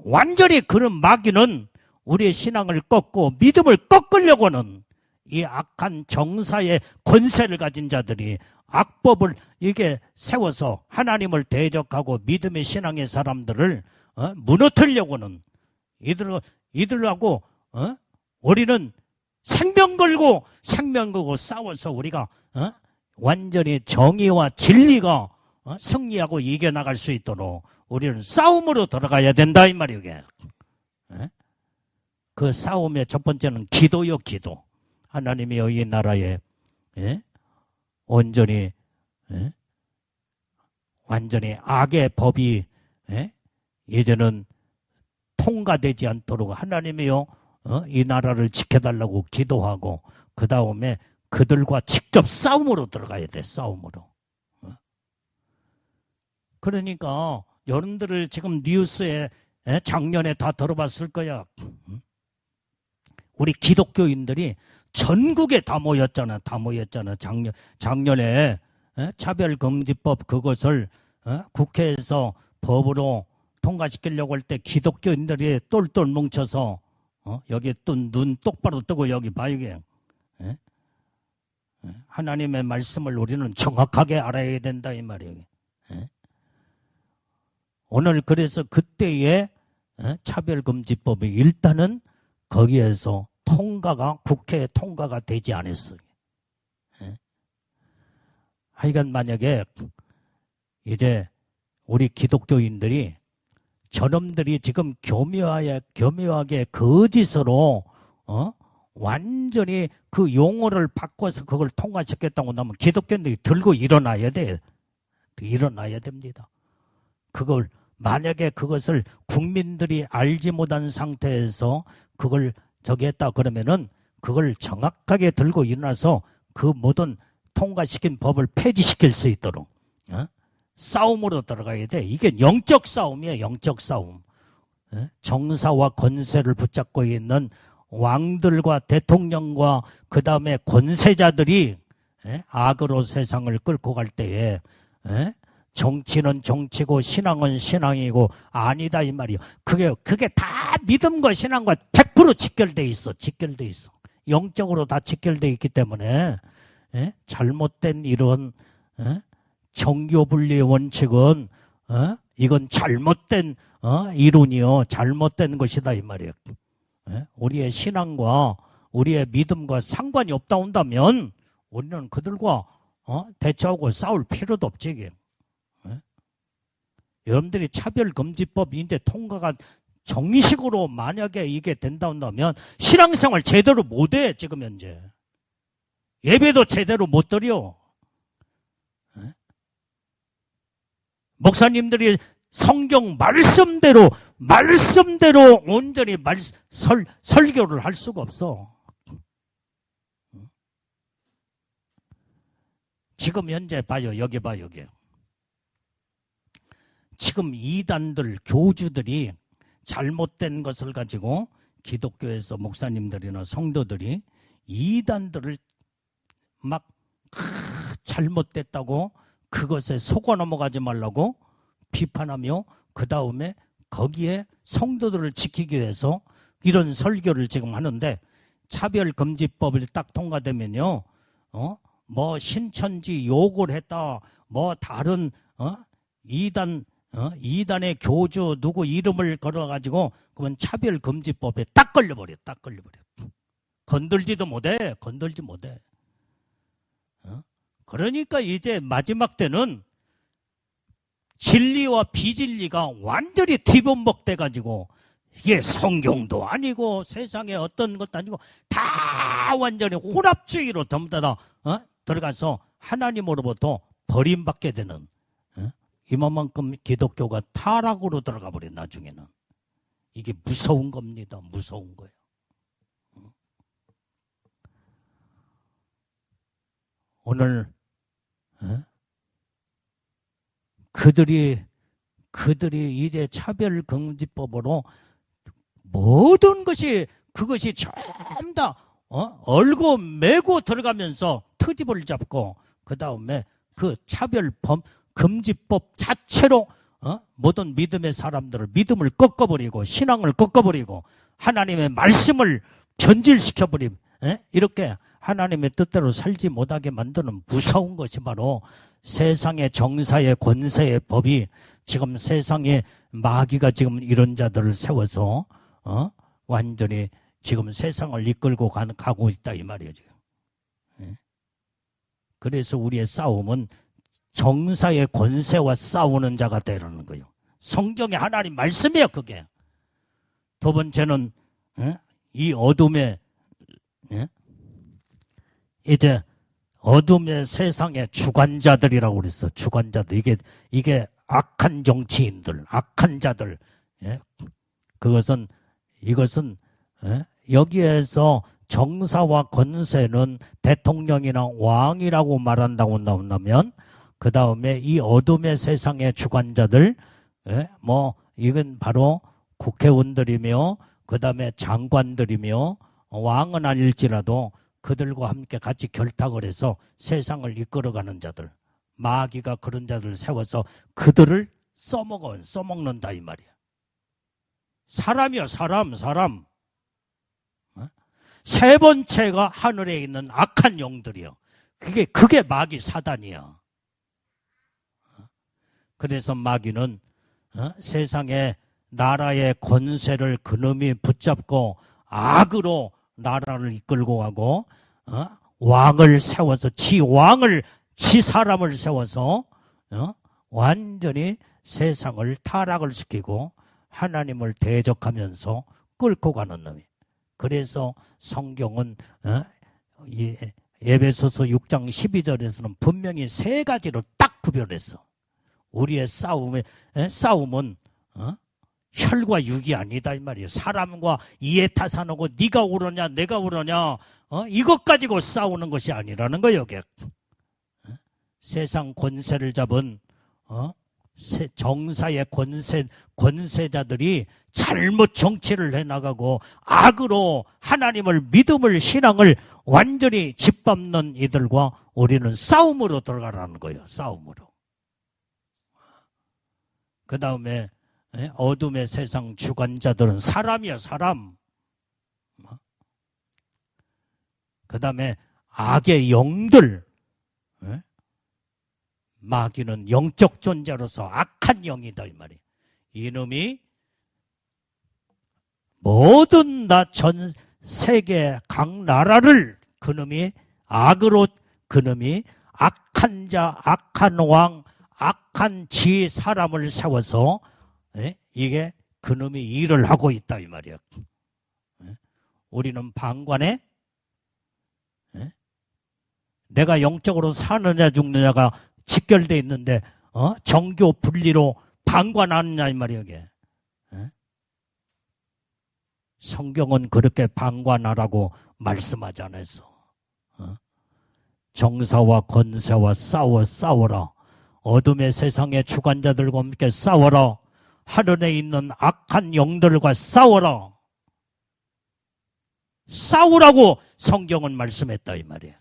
완전히 그런 마귀는 우리의 신앙을 꺾고 믿음을 꺾으려고 하는 이 악한 정사의 권세를 가진 자들이 악법을 이게 세워서 하나님을 대적하고 믿음의 신앙의 사람들을 무너뜨리려고 하는 이들하고 우리는 생명 걸고 싸워서 우리가 완전히 정의와 진리가 승리하고 이겨나갈 수 있도록 우리는 싸움으로 들어가야 된다 이 말이에요. 이게. 그 싸움의 첫 번째는 기도요. 기도. 하나님이여 이 나라에 온전히 완전히 악의 법이 이제는 통과되지 않도록 하나님이여 이 나라를 지켜달라고 기도하고 그 다음에 그들과 직접 싸움으로 들어가야 돼. 싸움으로. 그러니까 여러분들을 지금 뉴스에 작년에 다 들어봤을 거야. 우리 기독교인들이 전국에 다 모였잖아. 작년에 차별금지법 그것을 국회에서 법으로 통과시키려고 할 때 기독교인들이 똘똘 뭉쳐서 여기 또 눈 똑바로 뜨고 여기 봐 이게 하나님의 말씀을 우리는 정확하게 알아야 된다 이 말이에요. 오늘 그래서 그때의 차별금지법이 일단은 거기에서 국회에 통과가 되지 않았어요. 하여간 만약에 이제 우리 기독교인들이 저놈들이 지금 교묘하게 거짓으로 완전히 그 용어를 바꿔서 그걸 통과시켰다고 하면 기독교인들이 들고 일어나야 돼. 일어나야 됩니다. 그걸 만약에 그것을 국민들이 알지 못한 상태에서 그걸 저기 했다 그러면은 그걸 정확하게 들고 일어나서 그 모든 통과시킨 법을 폐지시킬 수 있도록 싸움으로 들어가야 돼. 이게 영적 싸움이에요. 영적 싸움. 정사와 권세를 붙잡고 있는 왕들과 대통령과 그 다음에 권세자들이 악으로 세상을 끌고 갈 때에 정치는 정치고 신앙은 신앙이고 아니다 이 말이에요. 그게 다 믿음과 신앙과 100% 직결돼 있어. 영적으로 다 직결돼 있기 때문에 잘못된 이런 정교분리의 원칙은 이건 잘못된 이론이요. 잘못된 것이다 이 말이에요. 우리의 신앙과 우리의 믿음과 상관이 없다 온다면 우리는 그들과 대처하고 싸울 필요도 없지. 이게. 여러분들이 차별금지법 이제 통과가 정식으로 만약에 이게 된다 한다면 신앙생활 제대로 못해. 지금 현재 예배도 제대로 못 드려. 목사님들이 성경 말씀대로 온전히 설교를 할 수가 없어. 지금 현재 봐요. 여기 봐 여기. 지금 이단들 교주들이 잘못된 것을 가지고 기독교에서 목사님들이나 성도들이 이단들을 막 잘못됐다고 그것에 속아 넘어가지 말라고 비판하며 그 다음에 거기에 성도들을 지키기 위해서 이런 설교를 지금 하는데 차별금지법을 딱 통과되면요, 뭐 신천지 욕을 했다, 뭐 다른 이단의 교주 누구 이름을 걸어가지고 그러면 차별금지법에 딱 걸려버려. 건들지 못해. 그러니까 이제 마지막 때는 진리와 비진리가 완전히 뒤범벅돼가지고 이게 성경도 아니고 세상에 어떤 것도 아니고 다 완전히 혼합주의로 전부 다 들어가서 하나님으로부터 버림받게 되는 이만큼 기독교가 타락으로 들어가 버려. 나중에는 이게 무서운 겁니다. 무서운 거예요. 오늘 그들이 이제 차별금지법으로 모든 것이 그것이 전부 다 얼고 매고 들어가면서 트집을 잡고 그 다음에 그 차별법 금지법 자체로 모든 믿음의 사람들을 믿음을 꺾어버리고 신앙을 꺾어버리고 하나님의 말씀을 변질시켜버림 이렇게 하나님의 뜻대로 살지 못하게 만드는 무서운 것이 바로 세상의 정사의 권세의 법이 지금 세상에 마귀가 지금 이런 자들을 세워서 완전히 지금 세상을 이끌고 가고 있다 이 말이에요 지금. 그래서 우리의 싸움은 정사의 권세와 싸우는 자가 되라는 거예요. 성경의 하나님 말씀이에요 그게. 두 번째는 이 어둠의 이제 어둠의 세상의 주관자들이라고 그랬어. 주관자들. 이게 악한 정치인들, 악한 자들. 이것은 여기에서 정사와 권세는 대통령이나 왕이라고 말한다고 나온다면 그 다음에 이 어둠의 세상의 주관자들 이건 바로 국회의원들이며 그 다음에 장관들이며 왕은 아닐지라도 그들과 함께 같이 결탁을 해서 세상을 이끌어가는 자들 마귀가 그런 자들을 세워서 그들을 써먹는다 이 말이야. 사람이야 사람. 세 번째가 하늘에 있는 악한 영들이요. 그게 마귀 사단이야. 그래서 마귀는 세상의 나라의 권세를 그놈이 붙잡고 악으로 나라를 이끌고 가고 왕을 세워서 지 사람을 세워서 완전히 세상을 타락을 시키고 하나님을 대적하면서 끌고 가는 놈이. 그래서 성경은 에베소서 6장 12절에서는 분명히 세 가지로 딱 구별했어. 우리의 싸움은 혈과 육이 아니다 이 말이에요. 사람과 이해 타산하고 네가 옳으냐 내가 옳으냐 이것 가지고 싸우는 것이 아니라는 거예요. 세상 권세를 잡은 정사의 권세자들이 잘못 정치를 해나가고 악으로 하나님을 믿음을 신앙을 완전히 짓밟는 이들과 우리는 싸움으로 들어가라는 거예요. 싸움으로. 그 다음에 어둠의 세상 주관자들은 사람이야 사람. 그 다음에 악의 영들. 마귀는 영적 존재로서 악한 영이다 이 말이에요. 이놈이 모든 전 세계 각 나라를 그놈이 악한 자, 악한 왕, 악한 지 사람을 세워서 이게 그놈이 일을 하고 있다 이 말이야. 우리는 방관에 내가 영적으로 사느냐 죽느냐가 직결되어 있는데 정교 분리로 방관하느냐 이 말이야 이게. 성경은 그렇게 방관하라고 말씀하지 않았어. 정사와 권세와 싸워라. 어둠의 세상의 주관자들과 함께 싸워라. 하늘에 있는 악한 영들과 싸워라. 싸우라고 성경은 말씀했다 이 말이야.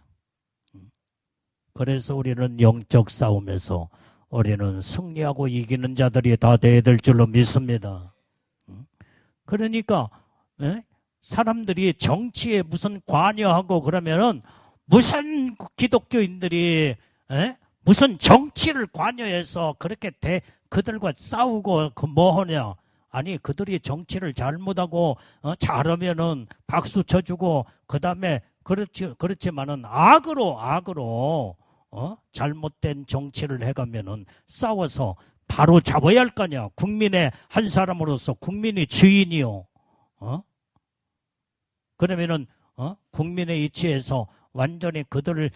그래서 우리는 영적 싸움에서 우리는 승리하고 이기는 자들이 다 돼야 될 줄로 믿습니다. 그러니까 사람들이 정치에 무슨 관여하고 그러면은 무슨 기독교인들이 무슨 정치를 관여해서 그렇게 그들과 싸우고 뭐 하냐. 아니 그들이 정치를 잘못하고 잘하면은 박수 쳐주고 그다음에 그렇지만은 악으로 잘못된 정치를 해가면은 싸워서 바로 잡아야 할 거냐. 국민의 한 사람으로서 국민이 주인이요. 그러면은 국민의 이치에서 완전히 그들을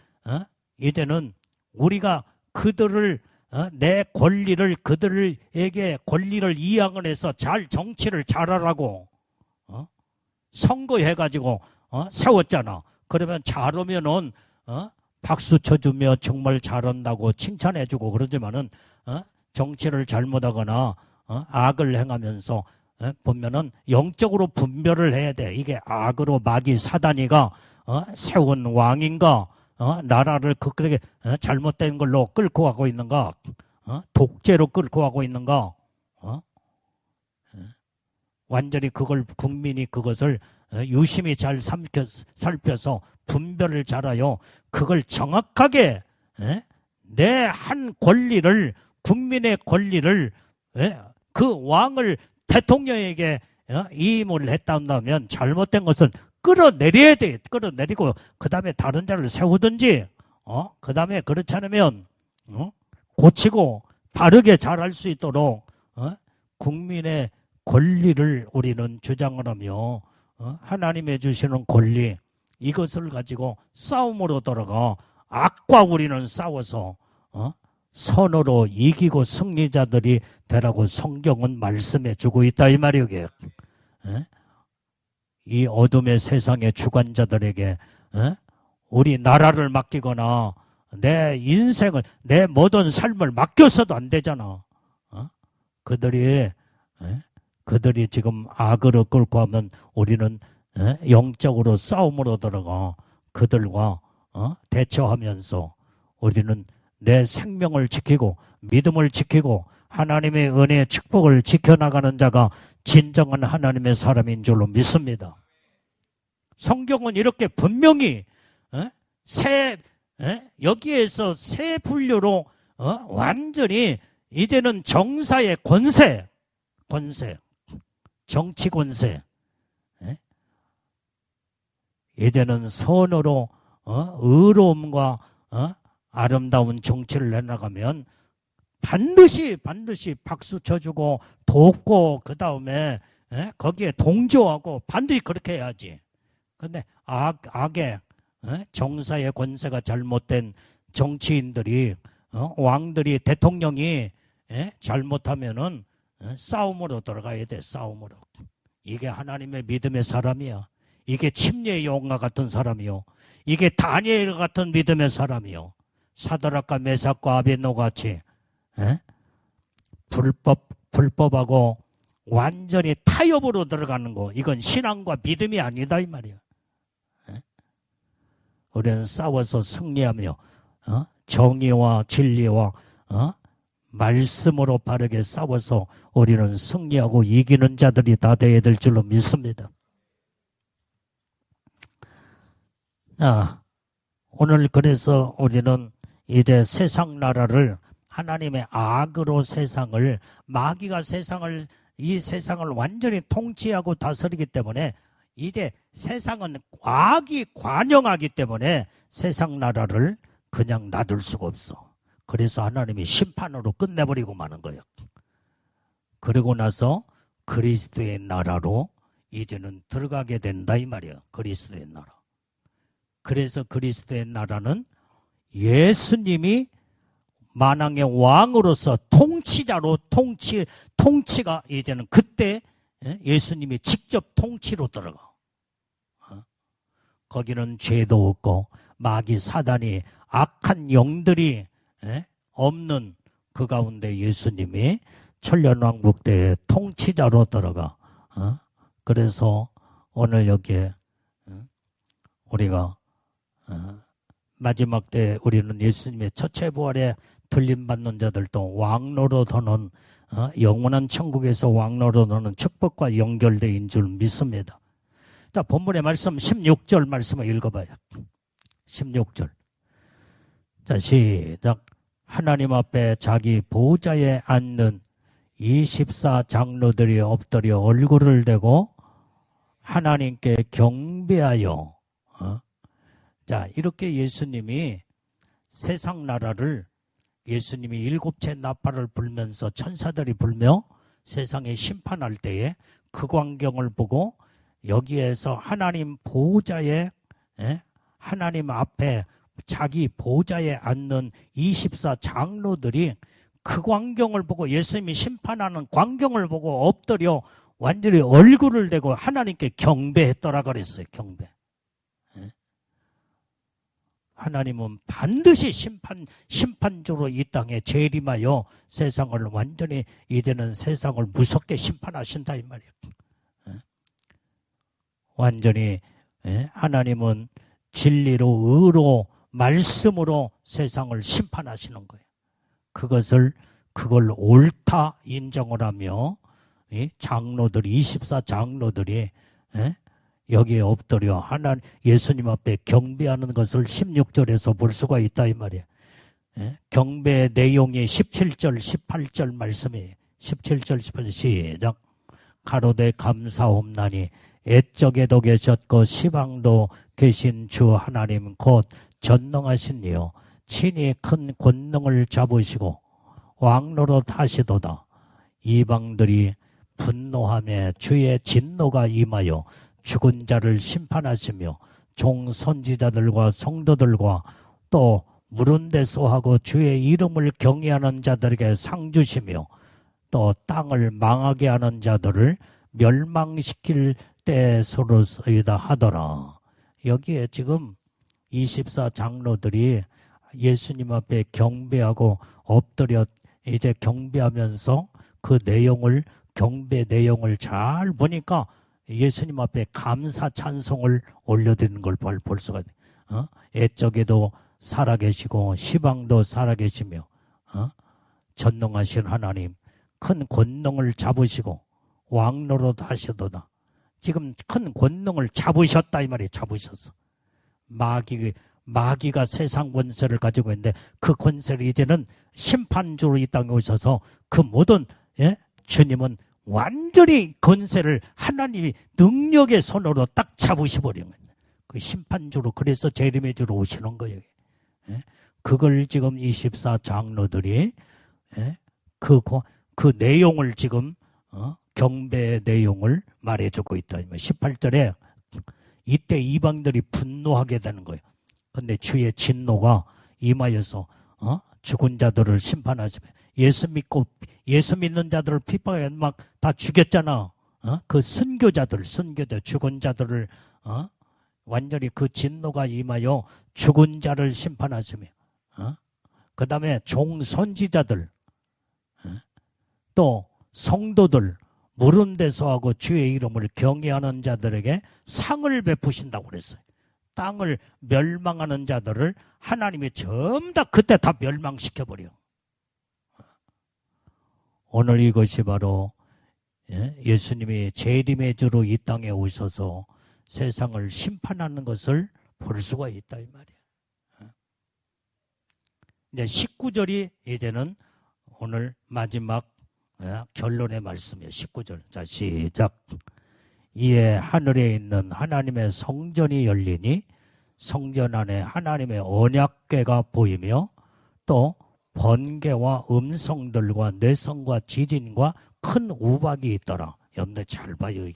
이제는 우리가 그들을 내 권리를 그들에게 권리를 이양을 해서 잘 정치를 잘하라고 선거해가지고 세웠잖아. 그러면 잘하면은 박수 쳐주며 정말 잘한다고 칭찬해주고 그러지만은 정치를 잘못하거나 악을 행하면서 보면은 영적으로 분별을 해야 돼. 이게 악으로 마귀 사단이가 세운 왕인가, 나라를 그렇게 잘못된 걸로 끌고 가고 있는가, 독재로 끌고 가고 있는가, 완전히 그걸 국민이 그것을 유심히 잘 살펴서 분별을 잘하여 그걸 정확하게 내 한 권리를 국민의 권리를 그 왕을 대통령에게 이임을 했다면 잘못된 것은 끌어내려야 돼. 끌어내리고 그 다음에 다른 자를 세우든지 그 다음에 그렇지 않으면 고치고 바르게 잘할 수 있도록 국민의 권리를 우리는 주장을 하며 하나님의 주시는 권리 이것을 가지고 싸움으로 돌아가 악과 우리는 싸워서 선으로 이기고 승리자들이 되라고 성경은 말씀해 주고 있다 이 말이에요. 이 어둠의 세상의 주관자들에게 우리 나라를 맡기거나 내 인생을 내 모든 삶을 맡겨서도 안 되잖아. 그들이 지금 악으로 끌고 하면 우리는 영적으로 싸움으로 들어가 그들과 대처하면서 우리는 내 생명을 지키고 믿음을 지키고 하나님의 은혜의 축복을 지켜나가는 자가 진정한 하나님의 사람인 줄로 믿습니다. 성경은 이렇게 분명히 여기에서 새 분류로 완전히 이제는 정사의 권세, 정치 권세, 이제는 선으로 의로움과 아름다운 정치를 해나가면 반드시 박수 쳐주고 돕고 그 다음에 거기에 동조하고 반드시 그렇게 해야지. 근데 악의 정사의 권세가 잘못된 정치인들이 왕들이 대통령이 잘못하면은 싸움으로 들어가야 돼. 싸움으로. 이게 하나님의 믿음의 사람이야. 이게 침례의 용과 같은 사람이요. 이게 다니엘 같은 믿음의 사람이요. 사드락과 메삭과 아벤노 같이 불법하고 완전히 타협으로 들어가는 거. 이건 신앙과 믿음이 아니다 이 말이야. 우리는 싸워서 승리하며 정의와 진리와 말씀으로 바르게 싸워서 우리는 승리하고 이기는 자들이 다 되어야 될 줄로 믿습니다. 오늘 그래서 우리는 이제 세상 나라를 하나님의 악으로 세상을 마귀가 이 세상을 완전히 통치하고 다스리기 때문에 이제 세상은 악이 관영하기 때문에 세상 나라를 그냥 놔둘 수가 없어. 그래서 하나님이 심판으로 끝내버리고 마는 거예요. 그러고 나서 그리스도의 나라로 이제는 들어가게 된다 이 말이에요. 그리스도의 나라. 그래서 그리스도의 나라는 예수님이 만왕의 왕으로서 통치자로 통치가 이제는 그때 예수님이 직접 통치로 들어가. 거기는 죄도 없고 마귀 사단이 악한 영들이 없는 그 가운데 예수님이 천년왕국 때의 통치자로 들어가. 그래서 오늘 여기에 우리가 마지막 때 우리는 예수님의 첫째 부활에 들림받는 자들도 왕로로 도는 영원한 천국에서 왕로로 도는 축복과 연결된 줄 믿습니다. 자, 본문의 말씀 16절 말씀을 읽어봐요. 16절. 자, 시작. 하나님 앞에 자기 보좌에 앉는 24 장로들이 엎드려 얼굴을 대고 하나님께 경배하여. 자, 이렇게 예수님이 세상 나라를 예수님이 일곱째 나팔을 불면서 천사들이 불며 세상에 심판할 때에 그 광경을 보고 여기에서 하나님 보호자의 하나님 앞에 자기 보좌에 앉는 24 장로들이 그 광경을 보고, 예수님이 심판하는 광경을 보고 엎드려 완전히 얼굴을 대고 하나님께 경배했더라 그랬어요. 경배. 하나님은 반드시 심판주로 이 땅에 재림하여 세상을 완전히, 이제는 세상을 무섭게 심판하신다 이 말이에요. 완전히 하나님은 진리로, 의로, 말씀으로 세상을 심판하시는 거예요. 그걸 옳다 인정을 하며 장로들, 24 장로들이 여기에 엎드려 예수님 앞에 경배하는 것을 16절에서 볼 수가 있다 이 말이에요. 경배의 내용이 17절, 18절 말씀이에요. 17절, 18절 시작. 가로되 감사옵나니 애적에도 계셨고 시방도 계신 주 하나님 곧 전능하신 이여 친히 큰 권능을 잡으시고 왕노릇 하시도다. 이방들이 분노하며 주의 진노가 임하여 죽은 자를 심판하시며 종 선지자들과 성도들과 또 물은 데서 하고 주의 이름을 경외하는 자들에게 상 주시며 또 땅을 망하게 하는 자들을 멸망시킬 때서로서이다 하더라. 여기에 지금 24 장로들이 예수님 앞에 경배하고 엎드려 이제 경배하면서 그 내용을, 경배 내용을 잘 보니까 예수님 앞에 감사 찬송을 올려드리는 걸 볼 수가 있어요. 애적에도 살아계시고 시방도 살아계시며 전능하신 하나님 큰 권능을 잡으시고 왕노릇 하시도다. 지금 큰 권능을 잡으셨다 이 말이에요. 잡으셨어. 마귀가 세상 권세를 가지고 있는데 그 권세를 이제는 심판주로 이 땅에 오셔서 그 모든 주님은 완전히 권세를 하나님이 능력의 손으로 딱 잡으셔버린 거예요. 그 심판주로, 그래서 재림의 주로 오시는 거예요. 그걸 지금 24 장로들이 그 내용을 지금 경배의 내용을 말해주고 있다. 18절에 이때 이방들이 분노하게 되는 거예요. 근데 주의 진노가 임하여서 죽은 자들을 심판하시며 예수 믿는 자들을 핍박해 막 다 죽였잖아. 그 순교자 죽은 자들을 완전히 그 진노가 임하여 죽은 자를 심판하시며 그 다음에 종 선지자들 또 성도들 물은 데서 하고 주의 이름을 경외하는 자들에게 상을 베푸신다고 그랬어요. 땅을 멸망하는 자들을 하나님이 전부 다 그때 다 멸망시켜버려. 오늘 이것이 바로 예수님이 재림의 주로 이 땅에 오셔서 세상을 심판하는 것을 볼 수가 있다 이 말이야. 이제 19절이 이제는 오늘 마지막 결론의 말씀이에요. 19절. 자, 시작. 이에 하늘에 있는 하나님의 성전이 열리니 성전 안에 하나님의 언약궤가 보이며 또 번개와 음성들과 뇌성과 지진과 큰 우박이 있더라. 여러분들 잘 봐요.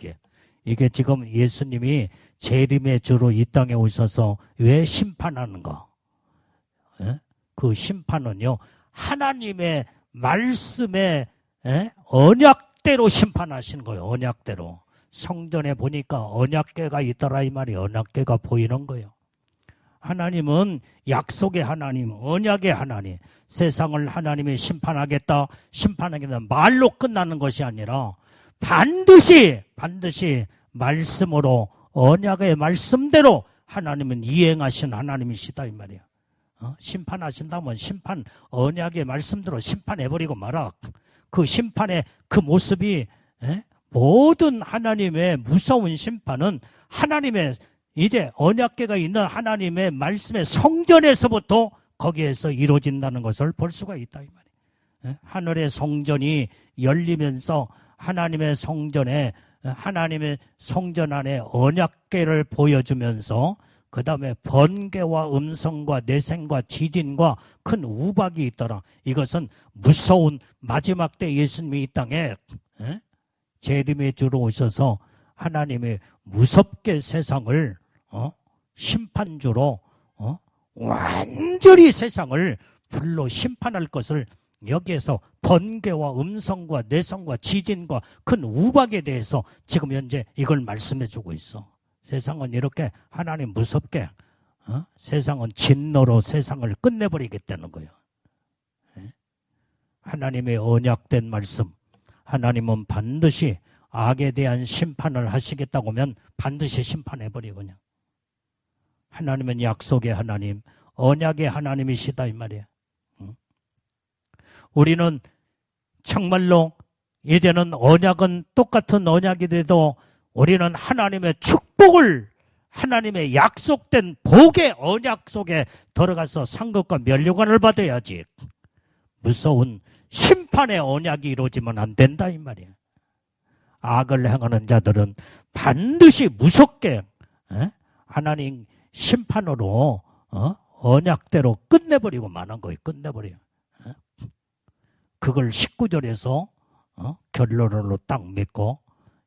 이게 지금 예수님이 재림의 주로 이 땅에 오셔서 왜 심판하는가? 그 심판은요, 하나님의 말씀에 언약대로 심판하시는 거예요. 언약대로. 성전에 보니까 언약궤가 있더라 이 말이, 언약궤가 보이는 거예요. 하나님은 약속의 하나님, 언약의 하나님, 세상을 하나님이 심판하겠다 말로 끝나는 것이 아니라 반드시 말씀으로, 언약의 말씀대로 하나님은 이행하신 하나님이시다 이 말이야. 심판하신다면 심판, 언약의 말씀대로 심판해버리고 말아. 그 심판의 그 모습이 모든 하나님의 무서운 심판은 하나님의 이제 언약궤가 있는 하나님의 말씀의 성전에서부터 거기에서 이루어진다는 것을 볼 수가 있다 이 말이에요. 하늘의 성전이 열리면서 하나님의 성전 안에 언약궤를 보여주면서 그 다음에 번개와 음성과 내생과 지진과 큰 우박이 있더라. 이것은 무서운 마지막 때 예수님이 이 땅에 재림의 주로 오셔서 하나님이 무섭게 세상을 심판주로 완전히 세상을 불로 심판할 것을 여기에서 번개와 음성과 내성과 지진과 큰 우박에 대해서 지금 현재 이걸 말씀해 주고 있어. 세상은 이렇게 하나님 무섭게 세상은 진노로 세상을 끝내버리겠다는 거예요. 하나님의 언약된 말씀, 하나님은 반드시 악에 대한 심판을 하시겠다고 하면 반드시 심판해버리고 그냥. 하나님은 약속의 하나님, 언약의 하나님이시다 이 말이에요. 우리는 정말로 이제는 언약은 똑같은 언약이 돼도 우리는 하나님의 축복을, 하나님의 약속된 복의 언약 속에 들어가서 상급과 면류관을 받아야지 무서운 심판의 언약이 이루어지면 안 된다 이 말이에요. 악을 행하는 자들은 반드시 무섭게 하나님 심판으로 언약대로 끝내버리고 마는 거예요. 끝내버려요. 그걸 19절에서 결론으로 딱 믿고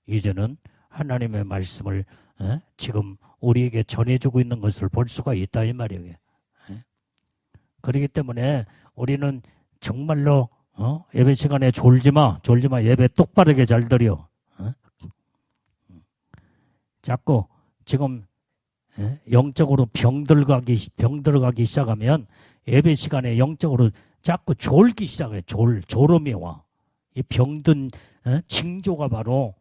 이제는 하나님의 말씀을 지금 우리에게 전해주고 있는 것을 볼 수가 있다 이 말이에요. 그렇기 때문에 우리는 정말로 예배 시간에 졸지마 예배 똑바르게 잘 드려. 자꾸 지금 영적으로 병들어가기 시작하면 예배 시간에 영적으로 자꾸 졸기 시작해. 졸음이 와. 이 병든 징조가 바로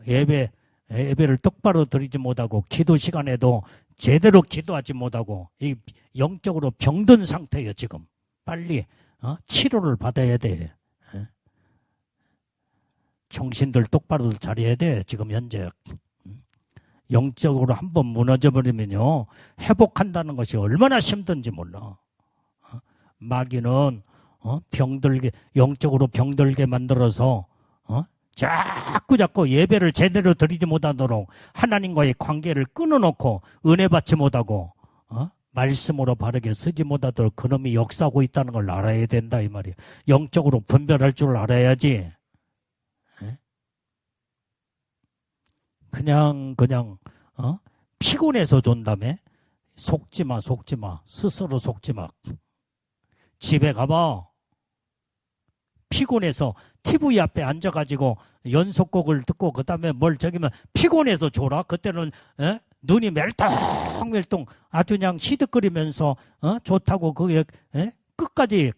예배를 똑바로 드리지 못하고 기도 시간에도 제대로 기도하지 못하고 이 영적으로 병든 상태예요. 지금 빨리 치료를 받아야 돼. 정신들 똑바로 차려야 돼. 지금 현재 영적으로 한번 무너져 버리면요 회복한다는 것이 얼마나 힘든지 몰라. 마귀는 병들게, 영적으로 병들게 만들어서 자꾸 예배를 제대로 드리지 못하도록 하나님과의 관계를 끊어놓고 은혜 받지 못하고 말씀으로 바르게 쓰지 못하도록 그놈이 역사하고 있다는 걸 알아야 된다 이 말이에요. 영적으로 분별할 줄 알아야지. 그냥 피곤해서 존다며? 속지마 스스로 속지마. 집에 가봐. 피곤해서 TV 앞에 앉아가지고 연속곡을 듣고 그 다음에 뭘 저기면 피곤해서 졸아. 그때는 눈이 멜똥멜똥 아주 그냥 시득거리면서 좋다고 그게 끝까지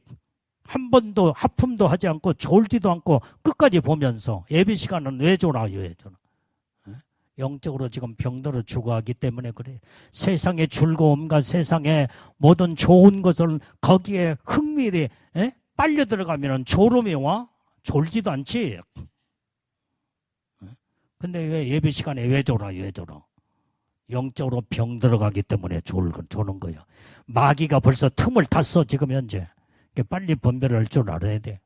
한 번도 하품도 하지 않고 졸지도 않고 끝까지 보면서 예배 시간은 왜 졸아? 영적으로 지금 병들어 죽어가기 때문에 그래. 세상의 즐거움과 세상의 모든 좋은 것을 거기에 흥미에 빨려 들어가면 졸음이 와? 졸지도 않지. 근데 왜 예배 시간에 왜 졸아? 영적으로 병들어가기 때문에 조는 거야. 마귀가 벌써 틈을 탔어 지금 현재. 빨리 분별할 줄 알아야 돼.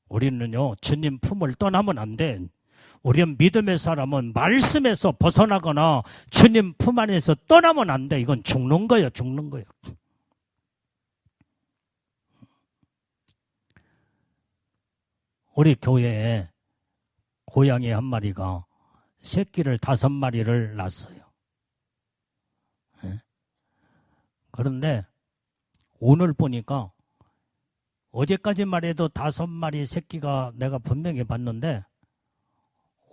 우리는요 주님 품을 떠나면 안 돼. 우리는 믿음의 사람은 말씀에서 벗어나거나 주님 품 안에서 떠나면 안 돼. 이건 죽는 거예요. 우리 교회에 고양이 한 마리가 새끼를 5마리를 낳았어요. 그런데 오늘 보니까 어제까지만 해도 5마리 새끼가 내가 분명히 봤는데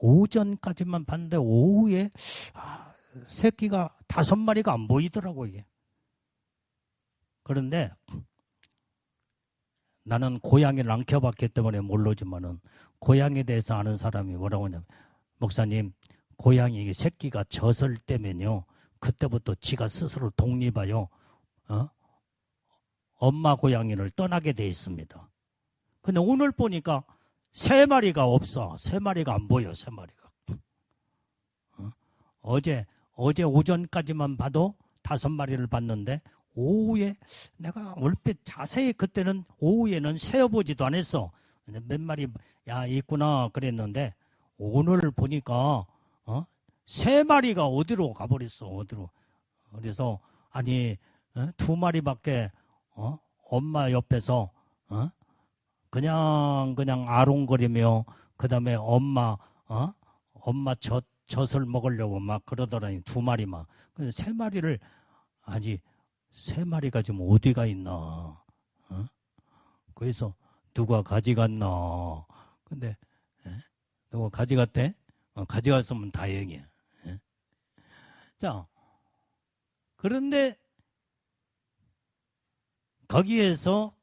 오전까지만 봤는데 오후에 새끼가 5마리가 안 보이더라고 이게. 그런데 나는 고양이를 안 키워봤기 때문에 모르지만은 고양이에 대해서 아는 사람이 뭐라고 하냐면 목사님 고양이 새끼가 젖을 때면요 그때부터 지가 스스로 독립하여 엄마 고양이를 떠나게 돼 있습니다. 근데 오늘 보니까 3마리가 없어. 3마리가 안 보여. 3마리가. 어제 오전까지만 봐도 5마리를 봤는데 오후에 내가 얼핏 자세히 그때는 오후에는 세어보지도 않았어. 몇 마리 있구나 그랬는데 오늘 보니까 3마리가 어디로 가버렸어. 어디로. 그래서 아니 2마리밖에 엄마 옆에서 그냥 아롱거리며 그 다음에 엄마 젖을 먹으려고 막 그러더라니. 2마리만. 근데 3마리를 아니 3마리가 지금 어디가 있나? 어? 그래서 누가 가져갔나? 근데 누가 가져갔대? 가져갔으면 다행이야. 자, 그런데 거기에서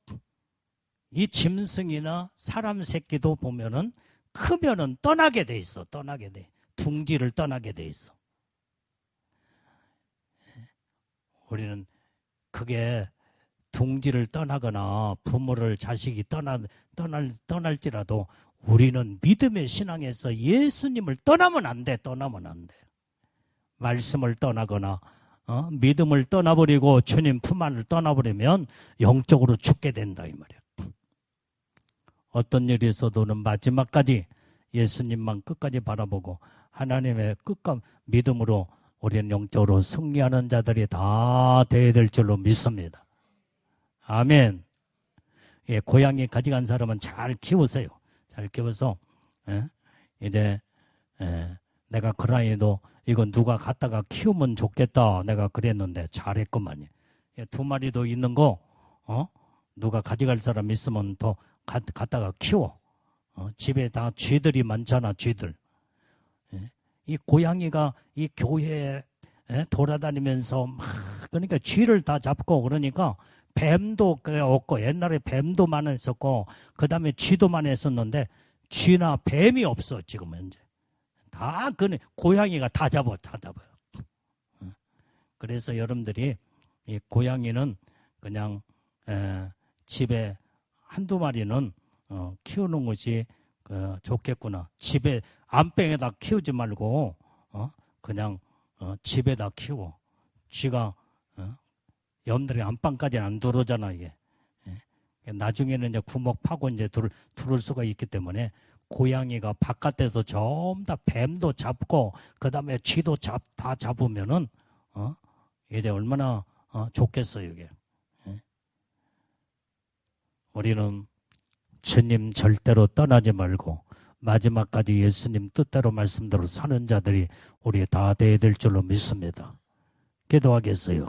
이 짐승이나 사람 새끼도 보면은 크면은 떠나게 돼 있어. 떠나게 돼. 둥지를 떠나게 돼 있어. 우리는 그게 둥지를 떠나거나 부모를 자식이 떠날지라도 우리는 믿음의 신앙에서 예수님을 떠나면 안 돼. 떠나면 안 돼. 말씀을 떠나거나 믿음을 떠나버리고 주님 품 안을 떠나버리면 영적으로 죽게 된다 이 말이야. 어떤 일이 있어도는 마지막까지 예수님만 끝까지 바라보고 하나님의 끝과 믿음으로 우리는 영적으로 승리하는 자들이 다 되어야 될 줄로 믿습니다. 아멘. 예, 고양이 가져간 사람은 잘 키우세요. 잘 키워서 이제 내가 그라이도 이건 누가 갖다가 키우면 좋겠다 내가 그랬는데 잘했구만요. 2마리도 있는 거 누가 가져갈 사람 있으면 더 갖다가 키워. 집에 다 쥐들이 많잖아. 쥐들. 이 고양이가 이 교회에 돌아다니면서 막 그러니까 쥐를 다 잡고 그러니까 뱀도 없고 옛날에 뱀도 많았었고 그 다음에 쥐도 많았었는데 쥐나 뱀이 없어 지금 현재. 다 고양이가 다 잡아요. 그래서 여러분들이 이 고양이는 그냥 집에 1~2마리는 키우는 것이 좋겠구나. 집에 안방에다 키우지 말고 그냥 집에다 키워. 쥐가 여러분들이 안방까지는 안 들어오잖아 이게. 나중에는 이제 구멍 파고 이제 들어올 수가 있기 때문에 고양이가 바깥에서 전부 다 뱀도 잡고 그 다음에 쥐도 다 잡으면은 이제 얼마나 좋겠어요 이게. 우리는 주님 절대로 떠나지 말고 마지막까지 예수님 뜻대로 말씀대로 사는 자들이 우리 다 되어야 될 줄로 믿습니다. 기도하겠어요.